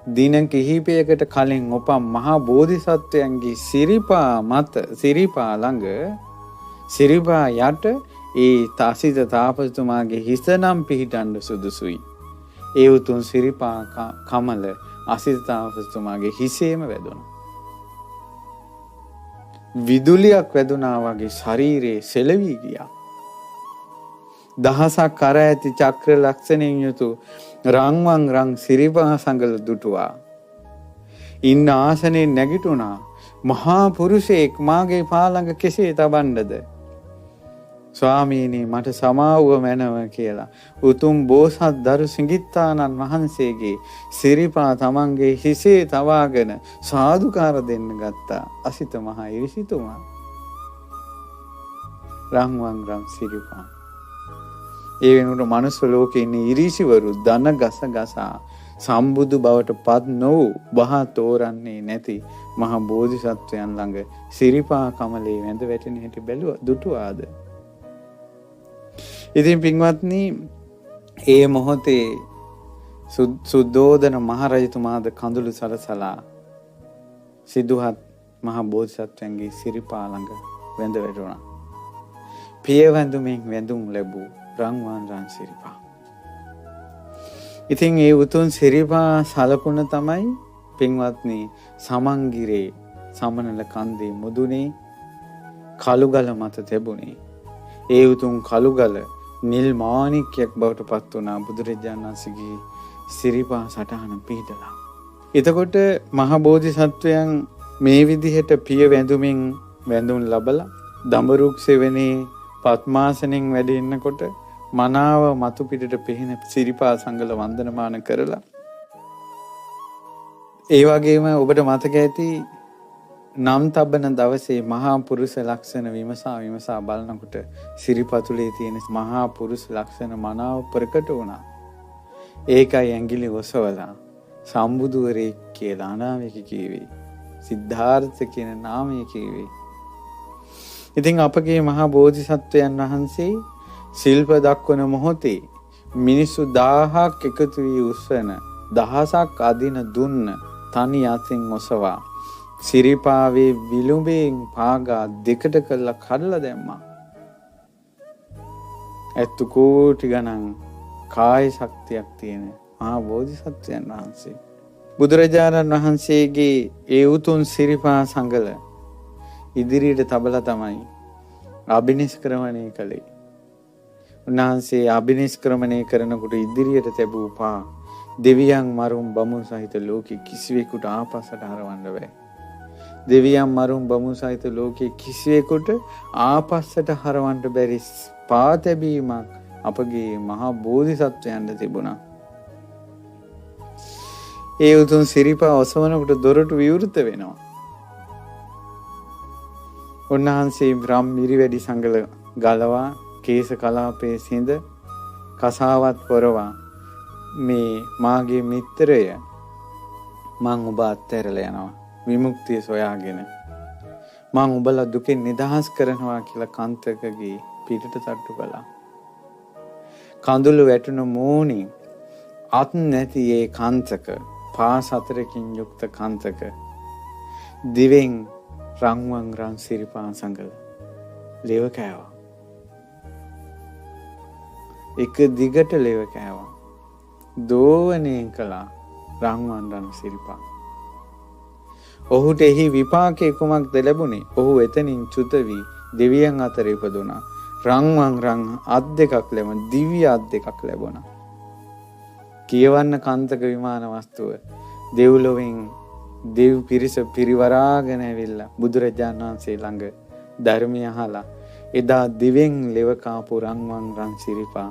දින කිහිපයකට කලින් උපන් මහා බෝධිසත්වයන්ගේ සිරිපා ළඟ සිරිපා යට ඒ අසිත තාපසතුමාගේ හිස නම් පිහිටන්න සුදුසුයි. ඒ උතුම් සිරිපා කමල අසිත තාපසතුමාගේ හිසේම වැදුණා. විදුලියක් වැදුනා වගේ ශරීරයේ සෙලවි ගියා. දහසක් කර ඇති චක්‍ර ලක්ෂණයෙන් යුතු රන්වන් රන් සිරිපා සඟල දුටුවා. ඉන්න ආසනේ නැගිටුණා. මහා පුරුෂයෙක් මාගේ පා ළඟ කෙසේ තබන්නද? ස්වාමීනි මට සමාවුව මැනව කියලා උතුම් බෝසත් දරු සිඟිත්තානන් වහන්සේගේ සිරිපා තමන්ගේ හිසේ තවාගෙන සාදුකාර දෙන්න ගත්තා අසිත මහා ඉරිසිතුමා. රන්වන් රන් සිරිපා. ඒ වෙනුවට මනුස්ස ලෝකේ ඉන්න ඉරිසිවරු දන ගස ගසා සම්බුදු බවට පත් නොවූ බහා තෝරන්නේ නැති මහා බෝධිසත්වයන් ළඟ සිරිපා කමලේ වැඳ වැටෙන හැටි බැලුවා දුටුවාද? ඉතින් පින්වත්නි ඒ මොහොතේ සුද්ධෝදන මහරජතුමාද කඳුළු සලසලා සිදුහත් මහා බෝධිසත්වයන්ගේ සිරිපා ළඟ වැඳ වැටුණා. පියවැඳුමින් වැඳුම් ලැබූ රන්වන් රන් සිරිපා. ඉතින් ඒ උතුම් සිරිපා සලකුණ තමයි පින්වත්නි සමන්ගිරේ සමනල කන්දේ මුදුනේ කළුගල මත තිබුණේ. ඒ උතුම් කළුගල නිල් මාණික්කයක් බවට පත් වුණා බුදුරජාණන් වහන්සේගේ සිරිපා සටහන පිහිටලා. එතකොට මහා බෝධිසත්වයන් මේ විදිහට පිය වැඳුමින් වැඳුම් ලබලා දඹරුක් සෙවණේ පద్මාසනෙන් වැඩ ඉන්නකොට මනාව මතු පිටට පෙහෙන සිරිපා සංගල වන්දනමාන කරලා ඒ වගේම ඔබට මතක ඇති නම් තබන දවසේ මහා පුරුෂ ලක්ෂණ විමසා බලනකොට සිරිපතුලේ තියෙන මහා පුරුෂ ලක්ෂණ මනාව ප්‍රකට වුණා. ඒකයි ඇඟිලි ඔසවලා සම්බුදුවරේ කියලා නාමයක කීවේ. සිද්ධාර්ථ කියන නාමය කීවේ. ඉතින් අපගේ මහා බෝධිසත්වයන් වහන්සේ ශිල්ප දක්වන මොහොතේ මිනිස්සු 1000ක් එකතු වී උස්සන දහසක් අදින දුන්න තනි අතින් ඔසවා සිරිපාවේ විලුඹෙන් පාගා දෙකට කළා කඩලා දැම්මා. ඇත්තු කෝටි ගණන් කාය ශක්තියක් තියෙන මහා බෝධිසත්වයන් වහන්සේ බුදුරජාණන් වහන්සේගේ ඒ උතුම් සිරිපා සංගල ඉදිරියට තබලා තමයි අභිනිෂ්ක්‍රමණය කළේ. උන්වහන්සේ අභිනිෂ්ක්‍රමණය කරනකොට ඉදිරියට තැබූ පා දෙවියන් මරුන් බමුණු සහිත ලෝකෙ කිසිවෙකුට ආපස්සට හරවන්න බෑ. දෙවියන් මරුන් බමුණු සහිත ලෝකෙ කිසිවෙකුට ආපස්සට හරවන්න බැරි පා තැබීමක් අපගේ මහා බෝධිසත්වයන්ට තිබුණා. ඒ උතුම් සිරිපා ඔසවනකොට දොරටු විවෘත වෙනවා. උන්වහන්සේ බ්‍රහ්ම මිරිවැඩි සංගල ගලවා කේස කලාපයේ සිඳ කසාවත් පොරවා මේ මාගේ මිත්‍රය මං ඔබ අත්හැරලා යනවා විමුක්තිය සොයාගෙන මං ඔබලා දුකෙන් නිදහස් කරනවා කියලා කාන්තකගේ පිටට තට්ටු කළා. කඳුළු වැටුණු මූණින් අත් නැති ඒ කාන්තක පා සතරකින් යුක්ත කාන්තක දිවෙන් රන්වන් රන් සිරිපා සංගල ලෙව කෑවා. එක දිගට ලෙව කෑවා. දෝවණය කළා රන්වන් රන් සිරිපා. ඔහුට එහි විපාකයේ කුමක්ද ලැබුණේ? ඔහු එතනින් චුත වී දෙවියන් අතර ඉපදුණා. රන්වන් රන් අත් දෙකක් ලැබුණා. දිව්‍ය අත් දෙකක් ලැබුණා. කියවන්න කාන්තක විමාන වස්තුව දෙව්ලොවෙන් දෙව් පිරිස පිරිවරාගෙන ඇවිල්ලා බුදුරජාණන් වහන්සේ ළඟ ධර්මය අහලා එදා දිවෙන් ලෙව කාපු රන්වන් රන් සිරිපා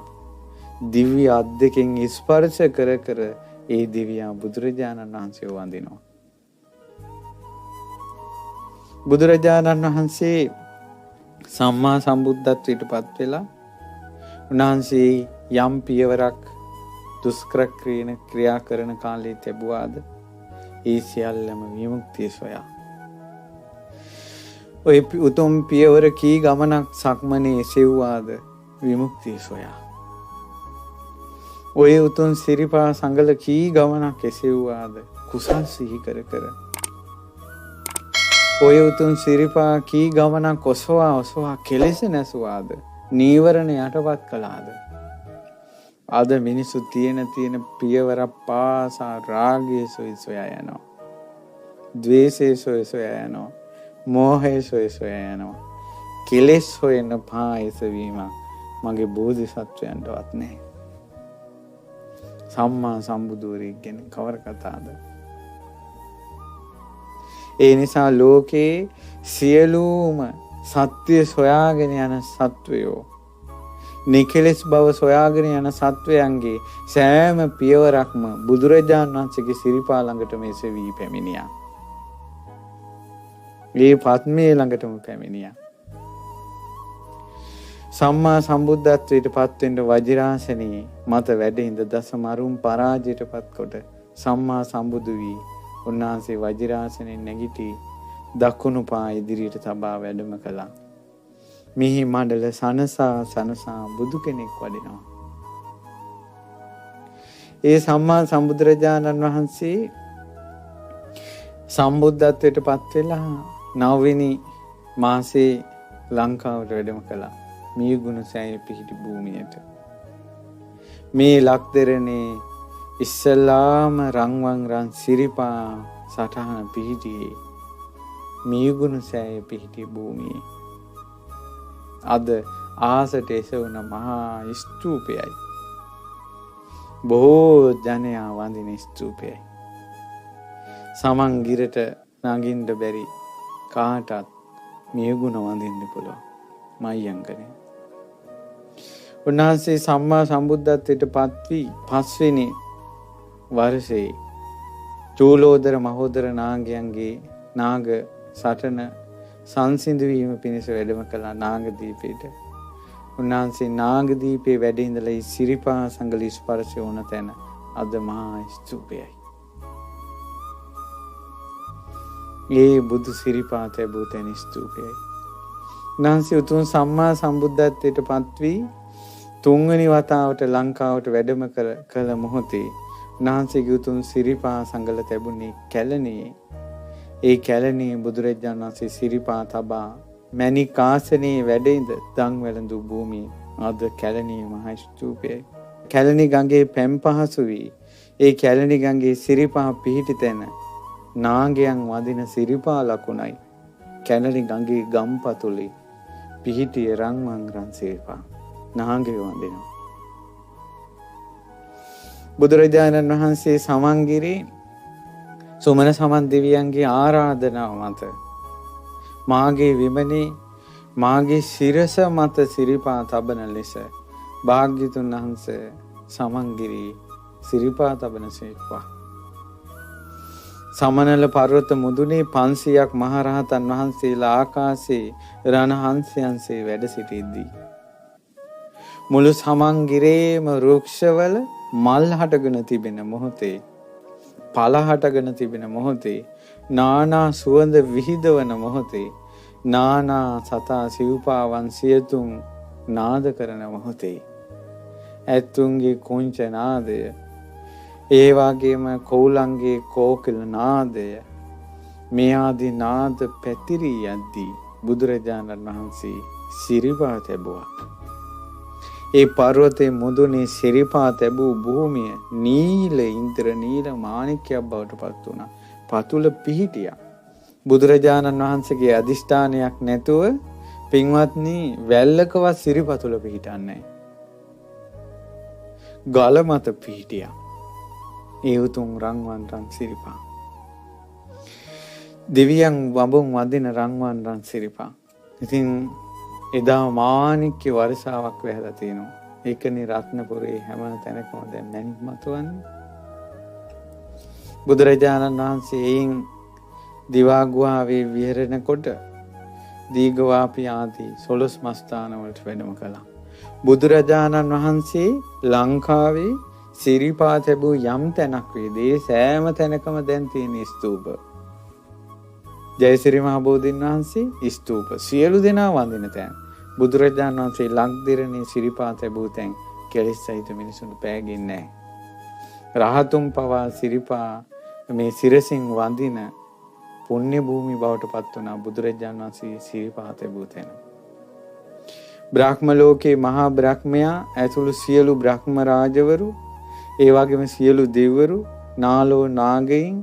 දිව්‍ය අත් දෙකෙන් ස්පර්ශ කර කර ඒ දිව්‍යා බුදුරජාණන් වහන්සේ වඳිනවා. බුදුරජාණන් වහන්සේ සම්මා සම්බුද්ධත්වයට පත් වෙලා උන්වහන්සේ යම් පියවරක් දුෂ්කර ක්‍රියා කරන කාලේ තිබුවාද? ඒ සියල්ලම විමුක්තිය සොයා. ඔය උතුම් පියවර කී ගමනක් සක්මනේ සෙව්වාද? විමුක්තිය සොයා. ඔය උතුම් සිරිපා සංගල කී ගමනක් එසෙව්වාද? කුසල් සිහි කර කර. ඔය උතුම් සිරිපා කී ගමනක් ඔසවා කෙලෙස නැසුවාද? නීවරණ යටපත් කළාද? අද මිනිසු තියෙන පියවර පාසා රාගයේ සොයා යනවා. ද්වේෂයේ සොයා යනවා. මෝහයේ සොයා යනවා. කෙලෙස් හොයන පායසවීම මගේ බෝධිසත්වයන්ටවත් නැහැ. සම්මා සම්බුදුවරයෙක් ගැන කවර කතාද? ඒ නිසා ලෝකේ සියලුම සත්‍ය සොයාගෙන යන සත්වයෝ, නිකලෙස් බව සොයාගෙන යන සත්වයන්ගේ සෑම පියවරක්ම බුදුරජාණන් වහන්සේගේ සිරිපා ළඟටම එසවී පැමිණියා. ඒ පත්මේ ළඟටම පැමිණියා. සම්මා සම්බුද්ධත්වයට පත් වෙන්න වජිරාසනයේ මත වැඩ ඉඳ දසමරුන් පරාජයට පත් කොට සම්මා සම්බුදු වී උන්වහන්සේ වජිරාසනයෙන් නැගිටි දකුණු පා ඉදිරියට තබා වැඩම කළා. මිහි මණ්ඩල සනසා බුදු කෙනෙක් වඩිනවා. ඒ සම්මා සම්බුදුරජාණන් වහන්සේ සම්බුද්ධත්වයට පත් වෙලා 9 වෙනි මාසේ ලංකාවට වැඩම කළා. මියගුණ සෑය පිහිටි භූමියට. මේ ලක්දෙරණේ ඉස්සලාම රන්වන් රන් සිරිපා සටහන පිහිටියේ මියගුණ සෑය පිහිටි භූමියේ. අද ආසට එසවුන මහා ස්තූපයයි. බොහෝ ජනයා වඳින ස්තූපයයි. සමන් ගිරට නගින්න බැරි කාටත් මියගුණ වඳින්න පුළුවන්. මයංගනේ. උන්වහන්සේ සම්මා සම්බුද්ධත්වයට පත් වී 5 වෙනි වර්ෂයේ චූලෝදර මහෝදර නාගයන්ගේ නාග සටන සංසිඳ වීම පිණිස වැඩම කළ නාගදීපයට. උන්වහන්සේ නාගදීපේ වැඩ ඉඳලා සිරිපා සංගල ස්පර්ශ වුණ තැන අද මහා ස්තූපයයි. ඒ බුදු සිරිපා තැබූ තැන ස්තූපයයි. උන්වහන්සේ උතුම් සම්මා සම්බුද්ධත්වයට පත් වී 3 වෙනි වතාවට ලංකාවට වැඩම කළ මොහොතේ උන්වහන්සේගේ උතුම් සිරිපා සංගල තැබුණේ කැලණියේ. ඒ කැලණියේ බුදුරජාණන් වහන්සේ සිරිපා තබා මණික් ආසනයේ වැඩ ඉඳ දන් වැළඳු භූමිය අද කැලණියේ මහා ස්තූපයයි. කැලණි ගඟේ පැම් පහසු වී ඒ කැලණි ගඟේ සිරිපා පිහිටි තැන නාගයන් වදින සිරිපා ලකුණයි. කැලණි ගඟේ ගම්පතුලේ පිහිටිය රන්වන් රන් සිරිපා නාගයෝ වඳිනවා. බුදුරජාණන් වහන්සේ සමන්ගිරේ සුමන සමන් දෙවියන්ගේ ආරාධනාව මත මාගේ විමනේ මාගේ සිරස මත සිරිපා තබන ලෙස භාග්‍යතුන් වහන්සේ සමන්ගිරේ සිරිපා තබන සේක්වා. සමනල පර්වත මුදුනේ 500ක් මහරහතන් වහන්සේලා ආකාශයේ රණහංසයන්සේ වැඩ සිටිද්දී මුළු සමන්ගිරේම වෘක්ෂවල මල් හටගෙන තිබෙන මොහොතේ පල හටගෙන තිබෙන මොහොතේ නානා සුවඳ විහිදවන මොහොතේ නානා සතා සිව්පාවන් සියතුන් නාද කරන මොහොතේ ඇතුන්ගේ කුංච නාදය ඒ වගේම කෝලංගේ කෝකිල නාදය මේ ආදී නාද පැතිරී යද්දී බුදුරජාණන් වහන්සේ සිරිපා තැබුවා. ඒ පර්වතයේ මුදුනේ සිරිපා තැබූ භූමිය නීල ඉන්ද්‍ර නීල මාණික්කයක් බවට පත් වුණා. පතුල පිහිටියා. බුදුරජාණන් වහන්සේගේ අදිෂ්ඨානයක් නැතුව පින්වත්නි වැල්ලකවත් සිරිපතුල පිහිටන්නේ ගල මත පිහිටියා. ඒ උතුම් රන්වන් රන් සිරිපා. දෙවියන් වඹුන් වදින රන්වන් රන් සිරිපා. ඉතින් එදා මාණික්ක වර්ෂාවක් වැහලා තියෙනවා. ඒකනේ රත්නපුරේ හැම තැනකම දැන් මණික් මතුවන්නේ. බුදුරජාණන් වහන්සේ එයින් දිවා ගුහාවේ විහරණකොට දීඝවාපි ආදී 12 මස්ථාන වලට වැඩම කළා. බුදුරජාණන් වහන්සේ ලංකාවේ සිරිපා තිබූ යම් තැනක් වේද ඒ සෑම තැනකම දැන් තියෙන ස්තූප. ජයසිරි මහ බෝධීන් වහන්සේ ස්තූප සියලු දෙනා වඳින තැන්. බුදුරජාණන් වහන්සේ ලක්දිරණේ සිරිපා තිබූ තැන් කෙලෙස් සහිත මිනිසුන්ට පෑගෙන්නේ නැහැ. රහතුන් පවා සිරිපා මේ සිරසින් වඳින පුණ්‍ය භූමි බවට පත් වුණා බුදුරජාණන් වහන්සේ සිරිපා තිබූ තැන. බ්‍රහ්ම ලෝකේ මහා බ්‍රහ්මයා ඇතුළු සියලු බ්‍රහ්ම රාජවරු, ඒ වගේම සියලු දෙවිවරු, නාලෝ නාගයින්,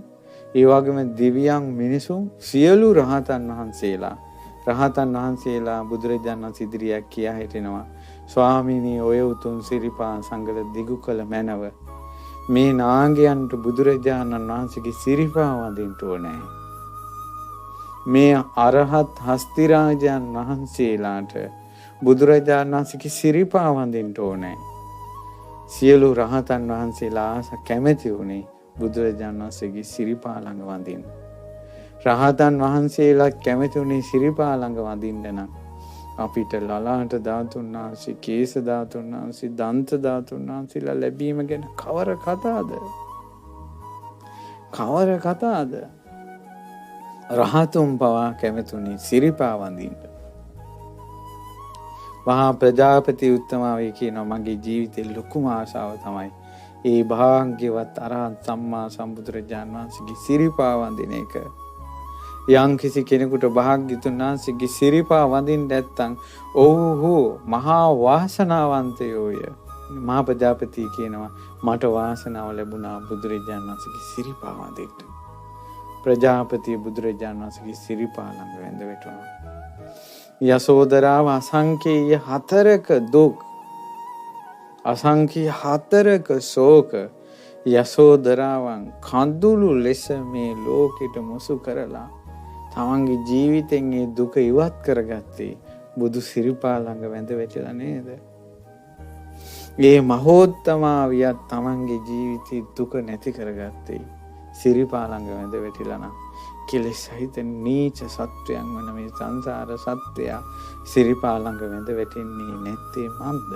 ඒ වගේම දිව්‍යයන් මිනිසුන්, සියලු රහතන් වහන්සේලා බුදුරජාණන් වහන්සේ ඉදිරියක් කියා හිටිනවා, ස්වාමීනි ඔය උතුම් සිරිපා සංගල දිගු කළ මැනව මේ නාගයන්ට බුදුරජාණන් වහන්සේගේ සිරිපා වඳින්න ඕනේ. මේ අරහත් හස්තිරාජයන් වහන්සේලාට බුදුරජාණන් වහන්සේගේ සිරිපා වඳින්න ඕනේ. සියලු රහතන් වහන්සේලා ආස කැමැති වුණේ බුදුරජාණන් වහන්සේගේ සිරිපා ළඟ වඳින්න. රහතන් වහන්සේලා කැමැති වුණේ සිරිපා ළඟ වඳින්න නම් අපිට ලලාට ධාතුන් වහන්සේ, කේස ධාතුන් වහන්සේ, දන්ත ධාතුන් වහන්සේලා ලැබීම ගැන කවර කතාද? රහතුන් පවා කැමැතුනේ සිරිපා වඳින්න. මහා ප්‍රජාපති උත්තමාවේ කියනවා මගේ ජීවිතේ ලොකුම ආශාව තමයි ඒ භාග්‍යවත් අරහත් සම්මා සම්බුදුරජාණන් වහන්සේගේ සිරිපා වඳින එක. යම් කිසි කෙනෙකුට භාග්‍යතුන් වහන්සේගේ සිරිපා වඳින්න නැත්නම් ඔව්හු මහා වාසනාවන්තයෝය. මහා ප්‍රජාපති කියනවා මට වාසනාව ලැබුණා බුදුරජාණන් වහන්සේගේ සිරිපා වඳින්න. ප්‍රජාපති බුදුරජාණන් වහන්සේගේ සිරිපා ළඟ වැඳ වැටුණා. යසෝදරාව අසංකේය 4ක දුක්, අසංකේය 4ක ශෝක යසෝදරාවන් කඳුළු ලෙස මේ ලෝකෙට මුසු කරලා තමන්ගේ ජීවිතෙන් ඒ දුක ඉවත් කරගත්තේ බුදු සිරිපා ළඟ වැඳ වැටිලා නේද? මේ මහෝත්තමාවියත් තමන්ගේ ජීවිතේ දුක නැති කරගත්තේ සිරිපා ළඟ වැඳ වැටිලා නම් කෙලෙස් සහිත නීච සත්වයන් වන මේ සංසාර සත්‍යය සිරිපා ළඟ වැඳ වැටෙන්නේ නැත්තේ මන්ද?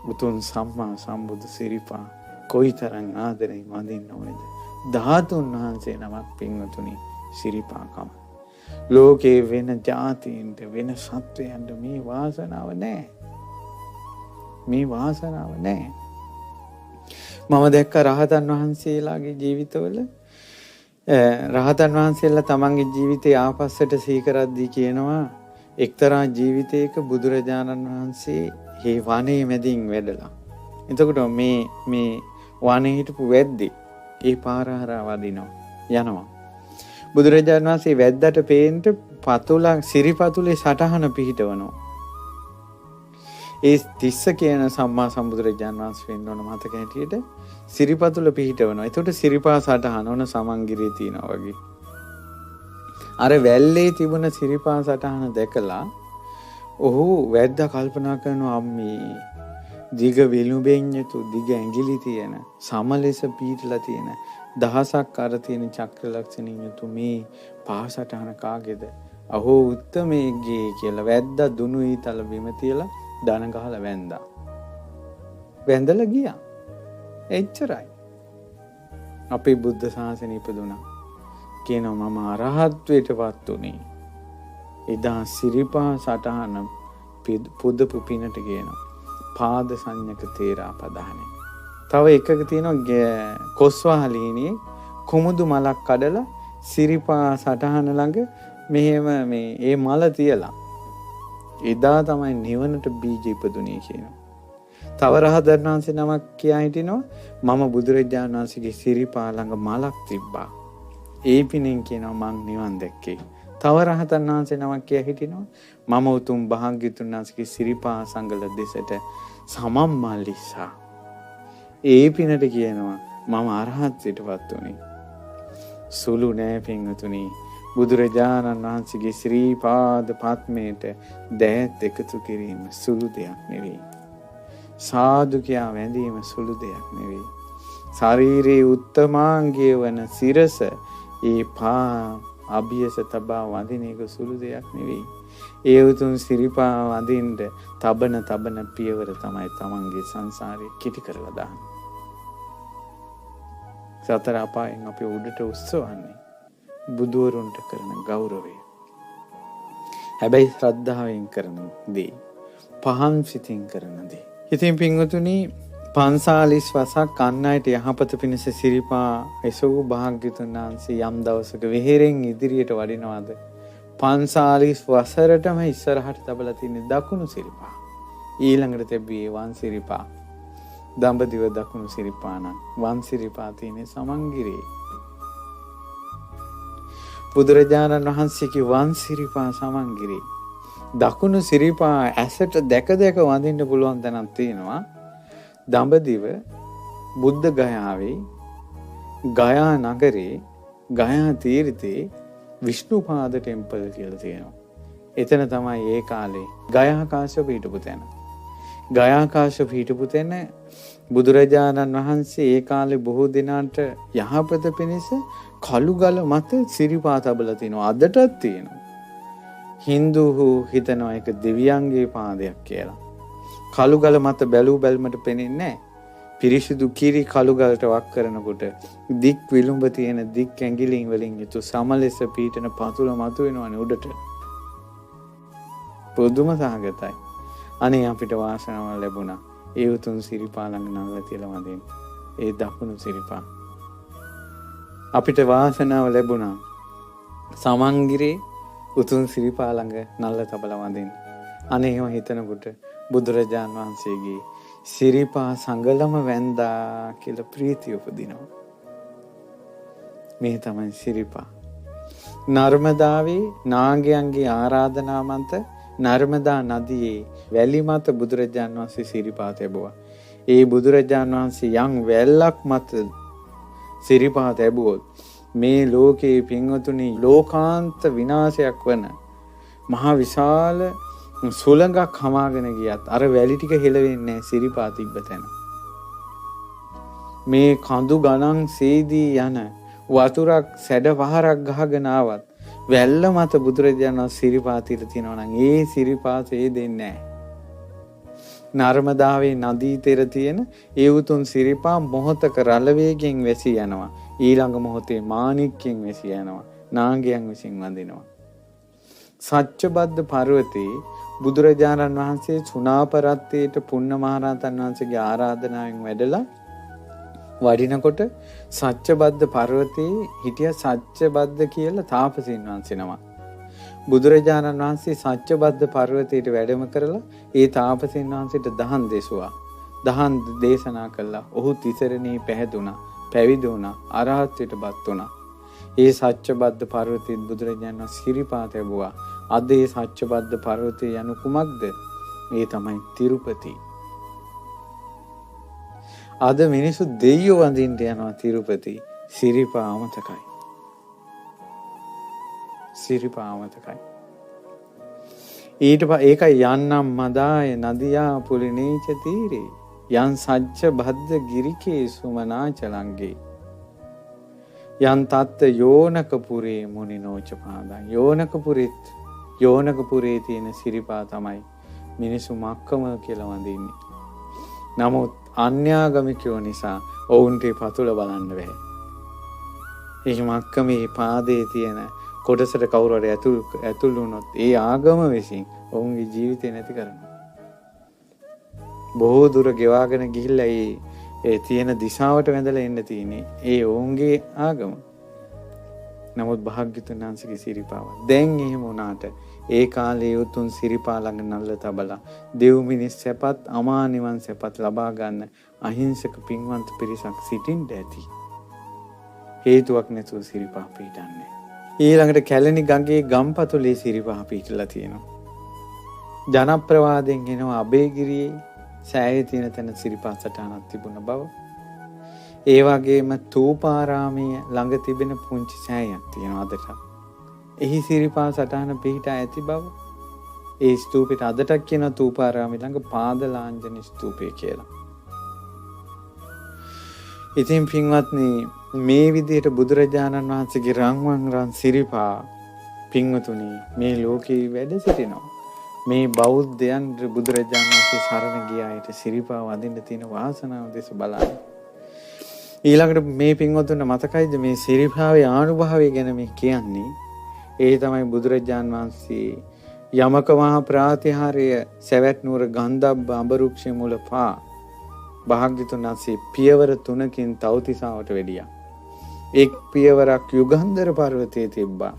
උතුම් සම්මා සම්බුදු සිරිපා කොයිතරම් ආදරෙන් වඳින්න ඕනේද? ධාතුන් වහන්සේ නමක් පින්වතුනි සිරිපාකම. ලෝකේ වෙන ජාතීන්ට වෙන සත්වයන්ට මේ වාසනාව නැහැ. මම දැක්ක රහතන් වහන්සේලාගේ ජීවිතවල රහතන් වහන්සේලා තමන්ගේ ජීවිතේ ආපස්සට සීකරද්දී කියනවා එක්තරා ජීවිතයක බුදුරජාණන් වහන්සේ මේ වනයේ මැදින් වැඩලා. එතකොට මේ වනයේ හිටපු වැද්දේ ඒ පාර හරහා වදිනවා යනවා. බුදුරජාණන් වහන්සේ වැද්දට පේන්න සිරිපතුලේ සටහන පිහිටවනවා. ඒ තිස්ස කියන සම්මා සම්බුදුරජාණන් වහන්සේ වෙන්න ඕන මතක හැටියට සිරිපතුල පිහිටවනවා. එතකොට සිරිපා සටහන ඕන සමන්ගිරියේ තියෙනවා වගේ. අර වැල්ලේ තිබුණ සිරිපා සටහන දැකලා ඔහු වැද්දා කල්පනා කරනවා අම්මේ දිග විලුඹෙන් යුතු දිග ඇඟිලි තියෙන සමලෙස පීටලා තියෙන දහසක් අර තියෙන චක්‍ර ලක්ෂණින් යුතු මේ පාසටහන කාගේද? අහෝ උත්තමයේගේ කියලා වැද්දා දුනු ඊතල බිම තියලා දන ගහලා වැඳලා ගියා. එච්චරයි. අපේ බුද්ධ ශාසනය ඉපදුණා. කියනවා මම අරහත්වයටපත් උනේ. එදා සිරිපා සටහන පුදපු පිනට කියනවා. පාද සංඥක තේරා පදානේ. තව එකක තියෙනවා කොස්වාහලීනේ කුමුදු මලක් කඩලා සිරිපා සටහන ළඟ මෙහෙම ඒ මල තියලා එදා තමයි නිවනට බීජ ඉපදුනේ කියනවා. තව රහතන් වහන්සේ නමක් කියා හිටිනවා මම බුදුරජාණන් වහන්සේගේ සිරිපා ළඟ මලක් තිබ්බා. ඒ පිනෙන් කියනවා මං නිවන් දැක්කේ. තව රහතන් වහන්සේ නමක් කියා හිටිනවා මම උතුම් භාග්‍යතුන් වහන්සේගේ සිරිපා සංගල දෙසට සමම්මල්ලිසා. ඒ පිනට කියනවා මම අරහත්ත්වයටපත් උනේ. සුළු නෑ පින්වතුනි. බුදුරජාණන් වහන්සේගේ ශ්‍රී පාද පත්මයට දෑත් එකතු කිරීම සුළු දෙයක් නෙවෙයි. සාදු කියා වැඳීම සුළු දෙයක් නෙවෙයි. ශරීරයේ උත්තමාංගය වන සිරස ඒ අභියස තබා වඳින එක සුළු දෙයක් නෙවෙයි. ඒ උතුම් සිරිපා වඳින්න තබන පියවර තමයි තමන්ගේ සංසාරේ කිටි කරලා දාන්නේ. සතර අපායන් අපි උඩට උස්සවන්නේ බුදුවරුන්ට කරන ගෞරවය. හැබැයි ශ්‍රද්ධාවෙන් කරන දේ, පහන් සිතින් කරන දේ. ඉතින් පින්වතුනි, 45 වසක් අන් අයට යහපත පිණිස සිරිපා එසවූ භාග්‍යතුන් වහන්සේ යම් දවසක වෙහෙරෙන් ඉදිරියට වඩිනවාද 45 වසරටම ඉස්සරහට තබලා තියෙන දකුණු සිරිපා. ඊළඟට තැබුවේ වම් සිරිපා. දඹදිව දකුණු සිරිපා නම් වම් සිරිපා තියෙන්නේ සමන්ගිරේ. බුදුරජාණන් වහන්සේගේ වම් සිරිපා සමන්ගිරේ. දකුණු සිරිපා ඇසට දැක වඳින්න පුළුවන් තැනක් තියෙනවා. දඹදිව බුද්ධ ගයාවේ ගයා නගරේ ගයා තීර්ථේ විෂ්ණුපාද ටෙම්පල් කියලා තියෙනවා. එතන තමයි ඒ කාලේ ගයාකාශ හිටපු තැන. ගයාකාශ හිටපු තැන බුදුරජාණන් වහන්සේ ඒ කාලේ බොහෝ දිනාට යහපත පිණිස කළුගල මත සිරිපා තබලා තිනවා. අදටත් තියෙනවා. හින්දුහු හිතනවා ඒක දෙවියන්ගේ පාදයක් කියලා. කළුගල මත බැලූ බැල්මට පෙනෙන්නේ නැහැ. පිරිසිදු කිරි කළුගලට වක් කරනකොට දික් විලුඹ තියෙන දික් ඇඟිලින් වලින් යුතු සමලෙස පීඨන පතුල මතු වෙනවනේ උඩට. පොදුම සහගතයි. අනේ අපිට වාසනාව ලැබුණා. ඒ උතුම් සිරිපා ළඟ නංගලා තියලා වදින්න. ඒ දකුණු සිරිපා. අපිට වාසනාව ලැබුණා. සමන්ගිරේ උතුම් සිරිපා ළඟ නල්ල තබලා වදින්න. අනේ එහෙම හිතනකොට බුදුරජාන් වහන්සේගේ සිරිපා සංගලම වැන්දා කියලා ප්‍රීතිය උපදිනවා. මේ තමයි සිරිපා. නර්මදාවේ නාගයන්ගේ ආරාධනා මත නර්මදා නදියේ වැලි මත බුදුරජාන් වහන්සේ සිරිපා තැබුවා. ඒ බුදුරජාන් වහන්සේ යම් වැල්ලක් මත සිරිපා තැබුවොත් මේ ලෝකේ පින්වතුනි ලෝකාන්ත විනාශයක් වන මහා විශාල සුළඟක් හමාගෙන ගියත් අර වැලි ටික හෙලවෙන්නේ නැහැ සිරිපා තිබ්බ තැන. මේ කඳු ගණන් සේදී යන වතුරක් සැඩ පහරක් ගහගෙන ආවත් වැල්ල මත බුදුරජාණන් වහන්සේ සිරිපා තිර තිනවා නම් ඒ සිරිපා දෙන්නේ නැහැ. නර්මදාවේ නදී තෙර තියෙන ඒ උතුම් සිරිපා මොහතක රළ වේගෙන් වැසී යනවා. ඊළඟ මොහොතේ මාණික්කෙන් වැසී යනවා. නාගයන් විසින් වඳිනවා. සච්චබද්ද පර්වතේ බුදුරජාණන් වහන්සේ සුණාපරත්තේට පුන්න මහරහතන් වහන්සේගේ ආරාධනාවෙන් වැඩලා වඩිනකොට සච්චබද්ද පර්වතේ හිටිය සච්චබද්ද කියලා තාපසීන් වහන්සේ නමක්. බුදුරජාණන් වහන්සේ සච්චබද්ද පර්වතයට වැඩම කරලා ඒ තාපසීන් වහන්සේට දහම් දෙසුවා. දහම් දේශනා කළා. ඔහු තිසරණේ පැහැදුනා, පැවිදි වුණා, අරහත්ත්වයටපත් වුණා. ඒ සච්චබද්ද පර්වතයේ බුදුරජාණන් වහන්සේ සිරිපා තැබුවා. අද ඒ සච්චබද්ද පර්වතය යනු කුමක්ද? ඒ තමයි තිරුපති. අද මිනිස්සු දෙයියෝ වඳින්න යනවා තිරුපති. සිරිපා අමතකයි. සිරිපා අමතකයි. ඒකයි යන්නම් මදාය නදියා පුලිනේච තීරේ යන් සච්ච බද්ද ගිරිකේ සුමනා චලංගේ යන් තත්ත යෝනකපුරේ මුනිනෝච පාදං. යෝනකපුරේ තියෙන සිරිපා තමයි මිනිසු මක්කම කියලා වඳින්නේ. නමුත් අන්‍යාගමිකයෝ නිසා ඔවුන්ට පතුල බලන්න බැහැ. ඒ මක්කමේ පාදයේ තියෙන කොටසට කවුරු හරි ඇතුළු වුණොත් ඒ ආගම විසින් ඔවුන්ගේ ජීවිතය නැති කරනවා. බොහෝ දුර ගෙවාගෙන ගිහිල්ලා ඒ තියෙන දිශාවට වැඳලා එන්න තියෙන්නේ ඒ ඔවුන්ගේ ආගම. නමුත් භාග්‍යතුන් වහන්සේගේ සිරිපාව දැන් එහෙම වුණාට ඒ කාලේ උතුම් සිරිපා ළඟ නල්ල තබලා දෙව් මිනිස් සැපත් අමා නිවන් සැපත් ලබා ගන්න අහිංසක පින්වන්ත පිරිසක් සිටින්න ඇති. හේතුවක් නැතුව සිරිපා පිටන්නේ. ඊළඟට කැලණි ගඟේ ගම්පතුලේ සිරිපා පිටලා තියෙනවා. ජනප්‍රවාදයෙන් එනවා අබේගිරියේ සෑයේ තියෙන තැන සිරිපා සටහනක් තිබුණ බව. ඒ වගේම තූපාරාමයේ ළඟ තිබෙන පුංචි සෑයක් තියෙනවා අදට. එහි සිරිපා සටහන පිහිටා ඇති බව. ඒ ස්තූපෙට අදටත් කියන තූපාරාමයේ ළඟ පාදලාංජන ස්තූපය කියලා. ඉතින් පින්වත්නි මේ විදිහට බුදුරජාණන් වහන්සේගේ රන්වන් රන් සිරිපා පින්වතුනි මේ ලෝකේ වැඩ සිටිනවා. මේ බෞද්ධයන් බුදුරජාණන් වහන්සේ සරණ ගිය අයට සිරිපා වදින්න තියෙන වාසනාව දෙස බලන්න. ඊළඟට මේ පින්වතුන්ට මතකයිද මේ සිරිපාවේ ආනුභාවය ගැන මේ කියන්නේ? ඒ තමයි බුදුරජාණන් වහන්සේ යමක මහා ප්‍රාතිහාර්ය සවැත් නුවර ගන්ධබ්බ අඹරුක්ෂ මුල පා භාග්‍යතුන් වහන්සේ පියවර 3කින් තවතිසාවට වැඩියා. එක් පියවරක් යුගන්ධර පර්වතයේ තිබ්බා.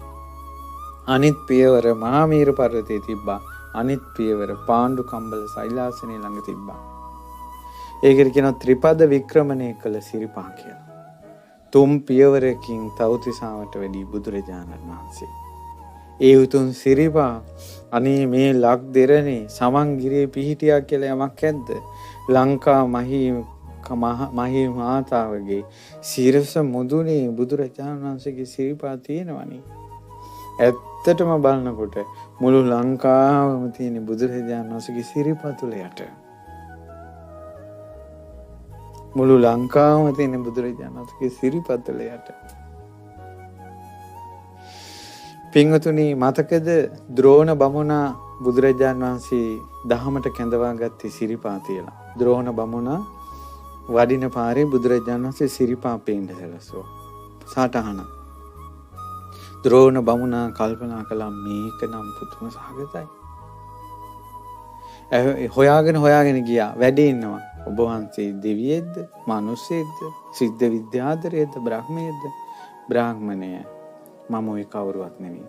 අනිත් පියවර මහාමීර පර්වතයේ තිබ්බා. අනිත් පියවර පාණ්ඩු කම්බල සෛලාසනේ ළඟ තිබ්බා. ඒකට කියනවා ත්‍රිපද වික්‍රමණය කළ සිරිපා කියලා. තුන් පියවරකින් තවතිසාවට වැඩි බුදුරජාණන් වහන්සේ. ඒ උතුම් සිරිපා අනේ මේ ලක් දෙරණේ සමන්ගිරියේ පිහිටියා කියලා යමක් ඇද්ද? ලංකා මහී මාතාවගේ සිරස මුදුනේ බුදුරජාණන් වහන්සේගේ සිරිපා තියෙනවනේ. ඇත්තටම බලනකොට මුළු ලංකාවම තියෙන බුදුරජාණන් වහන්සේගේ සිරිපා තුල යට. මුළු ලංකාවම තියෙන බුදුරජාණන් වහන්සේගේ සිරිපා තුල යට. පින්වතුනි මතකද ද්‍රෝණ බමුණා බුදුරජාණන් වහන්සේ දහමට කැඳවා ගත්තේ සිරිපා තියලා. ද්‍රෝණ බමුණා වඩින පාරේ බුදුරජාණන් වහන්සේ සිරිපා පේන්න සැලසුවා. සාටහන. ද්‍රෝණ බමුණා කල්පනා කළා මේක නම් පුදුම සහගතයි. හොයාගෙන ගියා. වැඩේ ඉන්නවා. ඔබ වහන්සේ දෙවියෙක්ද? මිනිස්සෙක්ද? සිද්ධ විද්‍යාධරයේද? බ්‍රහ්මයේද? බ්‍රාහ්මණය. මම ඔය කවුරුවත් නෙවෙයි.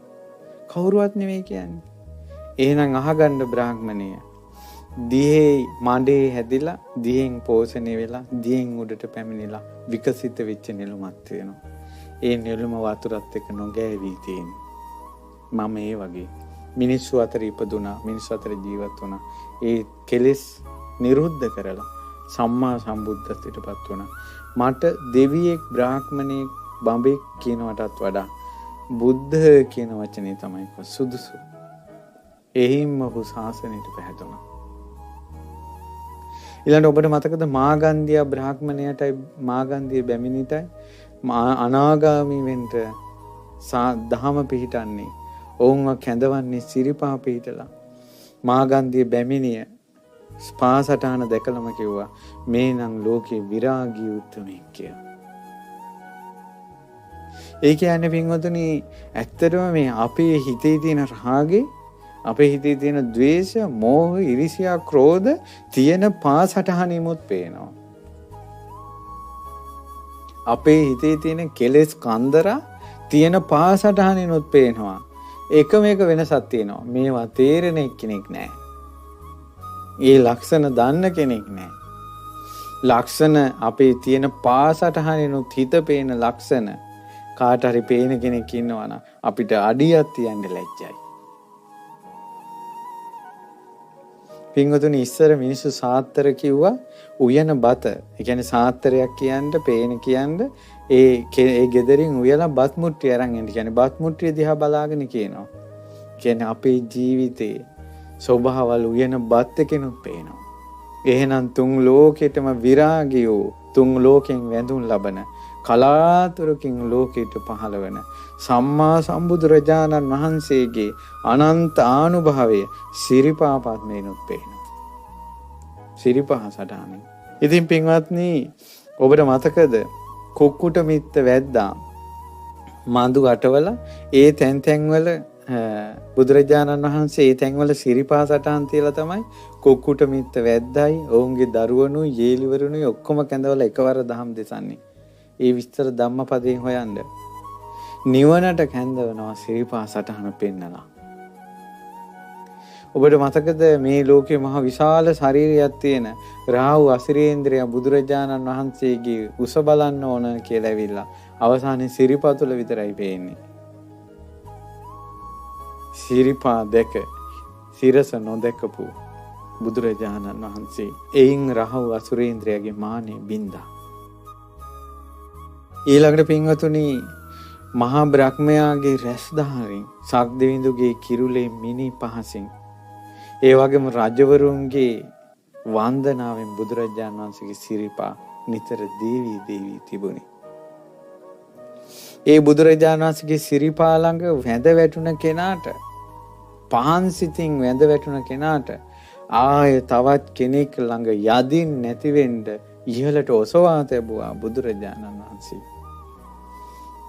කවුරුවත් නෙවෙයි කියන්නේ. එහෙනම් අහගන්න බ්‍රාහ්මණය. දිහේ මඩේ හැදිලා, දිහෙන් පෝෂණය වෙලා, දිහෙන් උඩට පැමිණිලා විකසිත වෙච්ච නෙළුමක් තියෙනවා. ඒ නෙළුම වතුරත් එක්ක නොගෑවි තියෙන්නේ. මම ඒ වගේ මිනිස්සු අතර ඉපදුනා, මිනිස්සු අතර ජීවත් වුණා. ඒ කෙලෙස් නිරුද්ධ කරලා සම්මා සම්බුද්ධත්වයටපත් වුණා. මට දෙවියෙක්, බ්‍රාහ්මණයෙක්, බඹෙක් කියනවටත් වඩා බුද්ධ කියන වචනේ තමයි සුදුසු. එහිම ඔහු ශාසනයට පැහැදුණා. ඊළඟට ඔබට මතකද මාගන්ධිය බ්‍රාහ්මණයටයි මාගන්ධිය බැමිණිටයි අනාගාමී වෙන්න දහම පිහිටන්නේ. ඔවුන්ව කැඳවන්නේ සිරිපා පිහිටලා. මාගන්ධිය බැමිණිය ස්පාසටහන දැකලම කිව්වා මේ නම් ලෝකේ විරාගී උත්තමෙක් කියලා. ඒ කියන්නේ පින්වතුනි ඇත්තටම මේ අපේ හිතේ තියෙන රාගේ, අපේ හිතේ තියෙන ද්වේෂ, මෝහ, iriසියා, ක්‍රෝධ තියෙන පාසටහනෙමුත් පේනවා. අපේ හිතේ තියෙන කෙලෙස් කන්දරා තියෙන පාසටහනෙනුත් පේනවා. එකම එක වෙනසක් තියෙනවා. මේවා තේරෙන කෙනෙක් නැහැ. ඒ ලක්ෂණ දන්න කෙනෙක් නැහැ. ලක්ෂණ අපේ තියෙන පාසටහනෙනුත් හිත පේන ලක්ෂණ කාට හරි පේන කෙනෙක් ඉන්නවා නම් අපිට අඩියක් තියන්න ලැජ්ජයි. පින්වතුනි ඉස්සර මිනිස්සු සාත්තර කිව්වා උයන බත. ඒ කියන්නේ සාත්තරයක් කියන්න, පේන කියන්න ඒ ගෙදරින් උයලා බත් මුට්ටිය අරන් එන්න. කියන්නේ බත් මුට්ටිය දිහා බලාගෙන කියනවා. කියන්නේ අපේ ජීවිතේ ස්වභාවවල උයන බත් එකෙනුත් පේනවා. එහෙනම් තුන් ලෝකෙටම විරාගියෝ, තුන් ලෝකෙන් වැඳුම් ලබන, කලාතුරකින් ලෝකයට පහළ වෙන සම්මා සම්බුදුරජාණන් වහන්සේගේ අනන්ත ආනුභාවය සිරිපා පද්මේනොත් පේනවා. සිරිපා සටහනේ. ඉතින් පින්වත්නි ඔබට මතකද කුක්කුට මිත්ත වැද්දා මඳු අටවල ඒ තැන් වල බුදුරජාණන් වහන්සේ ඒ තැන්වල සිරිපා සටහන් තියලා තමයි කුක්කුට මිත්ත වැද්දයි ඔවුන්ගේ දරුවනුයි යේලිවරුනුයි ඔක්කොම කැඳවල එකවර දහම් දෙසන්නේ. ඒ විස්තර ධම්මපදයෙන් හොයන්න. නිවනට කැඳවනවා සිරිපා සටහන පෙන්නලා. ඔබට මතකද මේ ලෝකේ මහ විශාල ශරීරයක් තියෙන රාහු අසිරේන්ද්‍රය බුදුරජාණන් වහන්සේගේ උස බලන්න ඕන කියලා ඇවිල්ලා අවසානයේ සිරිපා තුල විතරයි පේන්නේ. සිරිපා දැක සිරස නොදැකපු බුදුරජාණන් වහන්සේ එයින් රාහු අසුරේන්ද්‍රයාගේ මානෙ බින්දා. ඊළඟට පින්වතුනි මහා බ්‍රහ්මයාගේ රැස්දාරින් සක්දෙවිඳුගේ කිරුලේ මිනි පහසින් ඒ වගේම රජවරුන්ගේ වන්දනාවෙන් බුදුරජාණන් වහන්සේගේ සිරිපා නිතර දේවි තිබුණේ. ඒ බුදුරජාණන් වහන්සේගේ සිරිපා ළඟ වැඳ වැටුණ කෙනාට, පහන් සිතින් වැඳ වැටුණ කෙනාට ආය තවත් කෙනෙක් ළඟ යදින් නැති වෙන්න ඉහළට ඔසවා තැබුවා බුදුරජාණන් වහන්සේ.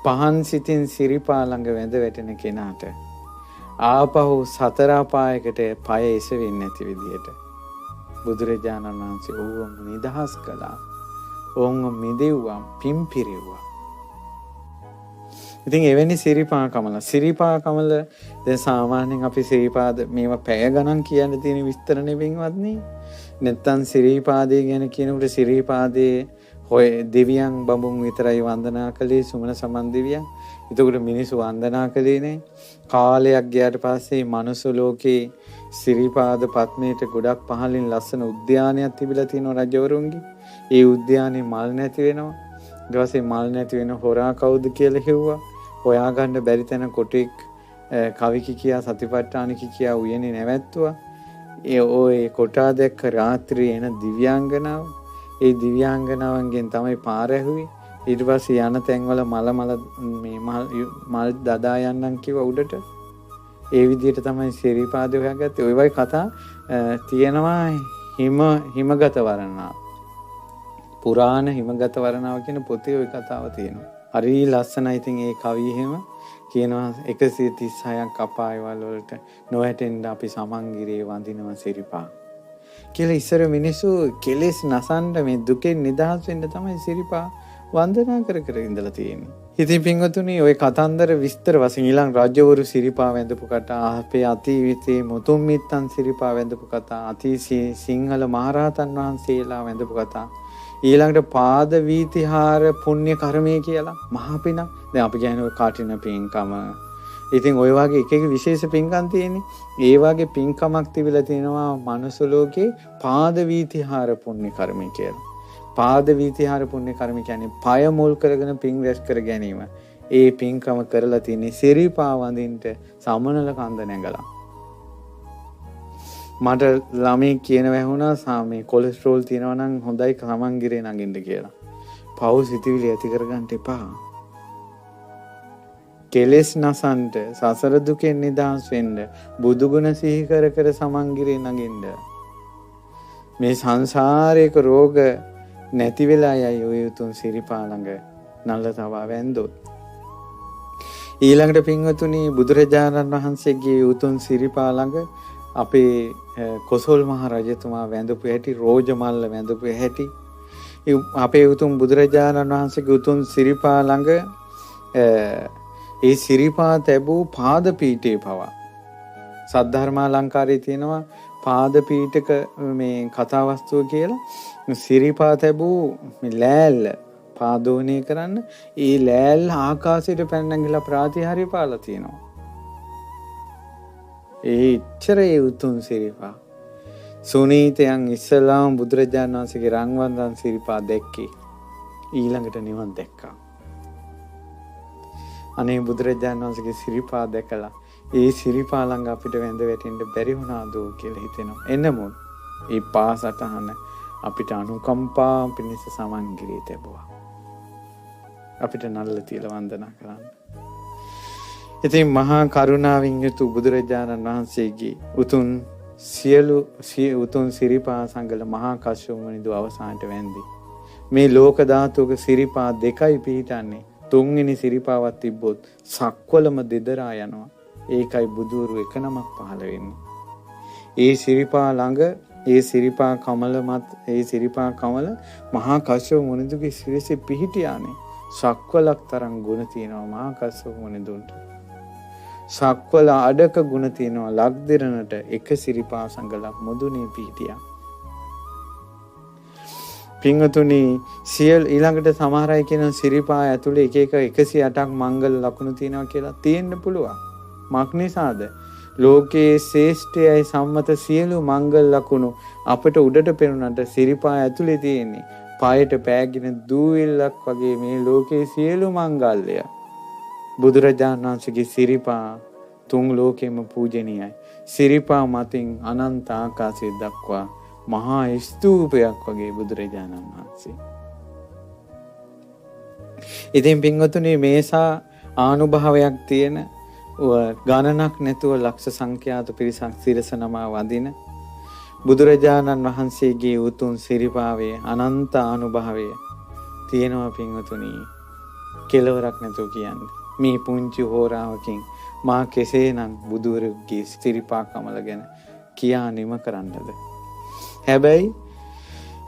පහන් සිතින් සිරිපා ළඟ වැඳ වැටෙන කෙනාට ආපහු සතර අපායකට පය එසවෙන්නේ නැති විදිහට බුදුරජාණන් වහන්සේ ඕවම නිදහස් කළා. ඕංග මිදෙව්වා, පිම්පිරෙව්වා. ඉතින් එවැනි සිරිපා කමල දැන් සාමාන්‍යයෙන් අපි සිරිපාද මේවා පැය ගණන් කියන්න තියෙන විස්තර නෙවෙයිවත් නේ. නැත්තම් සිරිපාදේ ගැන කියනකොට සිරිපාදේ ඔය දෙවියන් බඹුන් විතරයි වන්දනා කළේ, සුමන සමන් දෙවියන්. එතකොට මිනිස්සු වන්දනා කළේ නේ. කාලයක් ගියාට පස්සේ මනුස්ස ලෝකේ සිරිපාද පත්මේට ගොඩක් පහලින් ලස්සන උද්‍යානයක් තිබිලා තියෙනවා රජවරුන්ගේ. ඒ උද්‍යානේ මල් නැති වෙනවා. ඊට පස්සේ මල් නැති වෙන හොරා කවුද කියලා හෙව්වා. හොයාගන්න බැරි තැන කොටෙක් කවි කියා සතිපට්ඨාන කියා උයනේ නැවැත්තුවා. ඒ කොටා දැක්ක රාත්‍රියේ එන දිව්‍යාංගනාව. ඒ දිව්‍යාංගනාවන්ගෙන් තමයි පාර ඇහුවේ. ඊට පස්සේ යන තැන්වල මල් දදා යන්නම් කිව්වා උඩට. ඒ විදිහට තමයි සිරිපාද හොයාගත්තේ. ওই වගේ කතා තියෙනවා හිමගත වර්ණාව. පුරාණ හිමගත වර්ණාව කියන පොතේ ওই කතාව තියෙනවා. හරි ලස්සනයි. ඉතින් ඒ කවිය එහෙම කියනවා 136ක් අපායවල වලට නොවැටෙන්න අපි සමන්ගිරේ වඳිනවා සිරිපා කියලා. ඉස්සර මිනිස්සු කෙලෙස් නසන්න මේ දුකෙන් නිදහස් වෙන්න තමයි සිරිපා වන්දනා කර ඉඳලා තියෙන්නේ. ඉතින් පින්වතුනි ඔය කතන්දර විස්තර වශයෙන් ඊළඟ රාජ්‍යවරු සිරිපා වැඳපු කතා, අපේ අතීතයේ මුතුන් මිත්තන් සිරිපා වැඳපු කතා, සිංහල මහරහතන් වහන්සේලා වැඳපු කතා, ඊළඟට පාද වීතිහාර පුණ්‍ය කර්මය කියලා මහා පිනක්. දැන් අපි කියන්නේ ඔය කාටින පින්කම. ඉතින් ওই වගේ එක විශේෂ පින්කම් තියෙන්නේ. ඒ වගේ පින්කමක් තිබිලා තියෙනවා මනුස්ස ලෝකේ පාද වීතිහාර පුණ්‍ය කර්මය කියලා. පාද වීතිහාර පුණ්‍ය කර්ම කියන්නේ පය මුල් කරගෙන පින් රැස් කර ගැනීම. ඒ පින්කම කරලා තියෙන්නේ සිරිපා වඳින්න සමනල කන්ද නැගලා. මට ළමයි කියන වැහුණා සාමේ කොලෙස්ටරෝල් තියෙනවා නම් හොඳයි සමන්ගිරේ නගින්න කියලා. පව් සිතිවිලි ඇති කරගන්න එපා. කෙලෙස් නසන්ට, සසර දුකෙන් නිදහස් වෙන්න බුදුගුණ සිහි කර සමන්ගිරේ නගින්න. මේ සංසාරේක රෝග නැති වෙලා යයි ඔය උතුම් සිරිපා ළඟ නල්ල තවා වැන්දොත්. ඊළඟට පින්වතුනි බුදුරජාණන් වහන්සේගේ උතුම් සිරිපා ළඟ අපේ කොසල් මහ රජතුමා වැඳපු හැටි, රෝජ මල්ල වැඳපු හැටි, අපේ උතුම් බුදුරජාණන් වහන්සේගේ උතුම් සිරිපා ළඟ ඒ සිරිපා තැබූ පාද පීඨේ පවා සද්ධර්මාලංකාරයේ තියෙනවා පාද පීඨක මේ කතාවස්තුව කියලා. සිරිපා තැබූ ලෑල්ල පාදෝණය කරන්න ඒ ලෑල්ල ආකාශයට පැන නැගිලා ප්‍රාතිහාර්ය පාලා තියෙනවා. ඒ ඉච්ඡර ඒ උතුම් සිරිපා සුනීතයන් ඉස්සලාම බුදුරජාණන් වහන්සේගේ රන්වන්දන් සිරිපා දැක්කේ. ඊළඟට නිවන් දැක්කා. අනේ බුදුරජාණන් වහන්සේගේ සිරිපා දැකලා ඒ සිරිපා ළඟ අපිට වැඳ වැටෙන්න බැරි වුණාද කියලා හිතෙනවා. එන්නමොත් ඒ පාසටහන අපිට අනුකම්පා පිණිස සමන්ගිරේ තැබුවා. අපිට නල්ල තියලා වන්දනා කරන්න. ඉතින් මහා කරුණාවෙන් යුතු බුදුරජාණන් වහන්සේගේ උතුම් සිරිපා සංගල මහා කස්සප මුනිදු අවසානට වැඳි. මේ ලෝක ධාතුක සිරිපා දෙකයි පිහිටන්නේ. තුන්වෙනි සිරිපාවක් තිබ්බොත් සක්වලම දෙදරා යනවා. ඒකයි බුදුරු එක නමක් පහළ වෙන්නේ. ඒ සිරිපා ළඟ ඒ සිරිපා කමල මහා කස්සප මුනිදුගේ සිරසේ පිහිටියානේ. සක්වලක් තරම් ගුණ තියෙනවා මහා කස්සප මුනිදුන්ට. සක්වල අඩක ගුණ තියෙනවා ලක්දිරණට එක සිරිපා සංගලක් මුදුනේ පිහිටියා. පින්වතුනි ඊළඟට සමහර අය කියන සිරිපා ඇතුලේ එක 108ක් මංගල ලකුණු තියෙනවා කියලා තියෙන්න පුළුවන්. මක් නිසාද? ලෝකයේ ශ්‍රේෂ්ඨයයි සම්මත සියලු මංගල ලකුණු අපට උඩට පෙනුනට සිරිපා ඇතුලේ තියෙන්නේ. පායට පෑගෙන දූවිල්ලක් වගේ මේ ලෝකයේ සියලු මංගල්‍ය බුදුරජාණන් වහන්සේගේ සිරිපා තුන් ලෝකෙම පූජනීයයි. සිරිපා මතින් අනන්ත ආකාශය දක්වා මහා ස්තූපයක් වගේ බුදුරජාණන් වහන්සේ. ඉතින් පින්වතුනි මේසා ආනුභාවයක් තියෙන ගණනක් නැතුව ලක්ෂ සංඛ්‍යාත පිරිසක් සිරස නමා වඳින බුදුරජාණන් වහන්සේගේ උතුම් සිරිපාවේ අනන්ත ආනුභාවය තියෙනවා පින්වතුනි. කෙලවරක් නැතුව කියන්නේ. මේ පුංචි හෝරාවකින් මා කෙසේනම් බුදුවරුගේ සිරිපා කමල ගැන කියා නිම කරන්නද? හැබැයි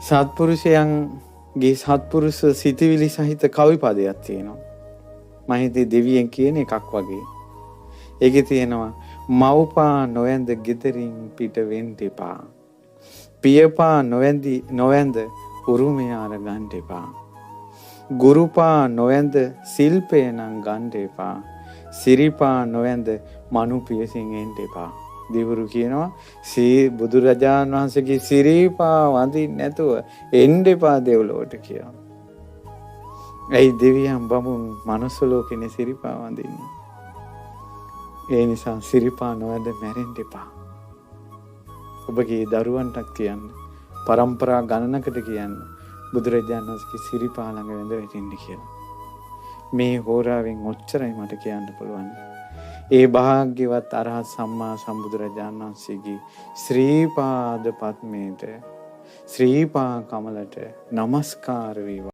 සත්පුරුෂයන්ගේ සත්පුරුෂ සිතිවිලි සහිත කවි පදයක් තියෙනවා. මම හිතේ දෙවියන් කියන එකක් වගේ. ඒකේ තියෙනවා මව්පා නොවැඳ ගෙදරින් පිට වෙන්න එපා. පියපා නොවැඳ උරුමය අර ගන්න එපා. ගුරුපා නොවැඳ සිල්පය නම් ගන්න එපා. සිරිපා නොවැඳ මනු පියසින් එන්න එපා. දෙවිවරු කියනවා බුදුරජාණන් වහන්සේගේ සිරිපා වඳින්න නැතුව එන්න එපා දෙව්ලොවට කියලා. ඇයි දෙවියන් බඹුන් මනුස්ස ලෝකෙනේ සිරිපා වඳින්නේ? ඒ නිසා සිරිපා නොවැඳ මැරෙන්න එපා. ඔබගේ දරුවන්ටත් කියන්න, පරම්පරා ගණනකට කියන්න බුදුරජාණන් වහන්සේගේ සිරිපා ළඟ වැඳ වැටෙන්න කියලා. මේ හෝරාවෙන් ඔච්චරයි මට කියන්න පුළුවන්. ඒ භාග්‍යවත් අරහත් සම්මා සම්බුදුරජාණන් වහන්සේගේ ශ්‍රී පාද පද්මයට ශ්‍රී පා කමලට নমස්කාර වේවා.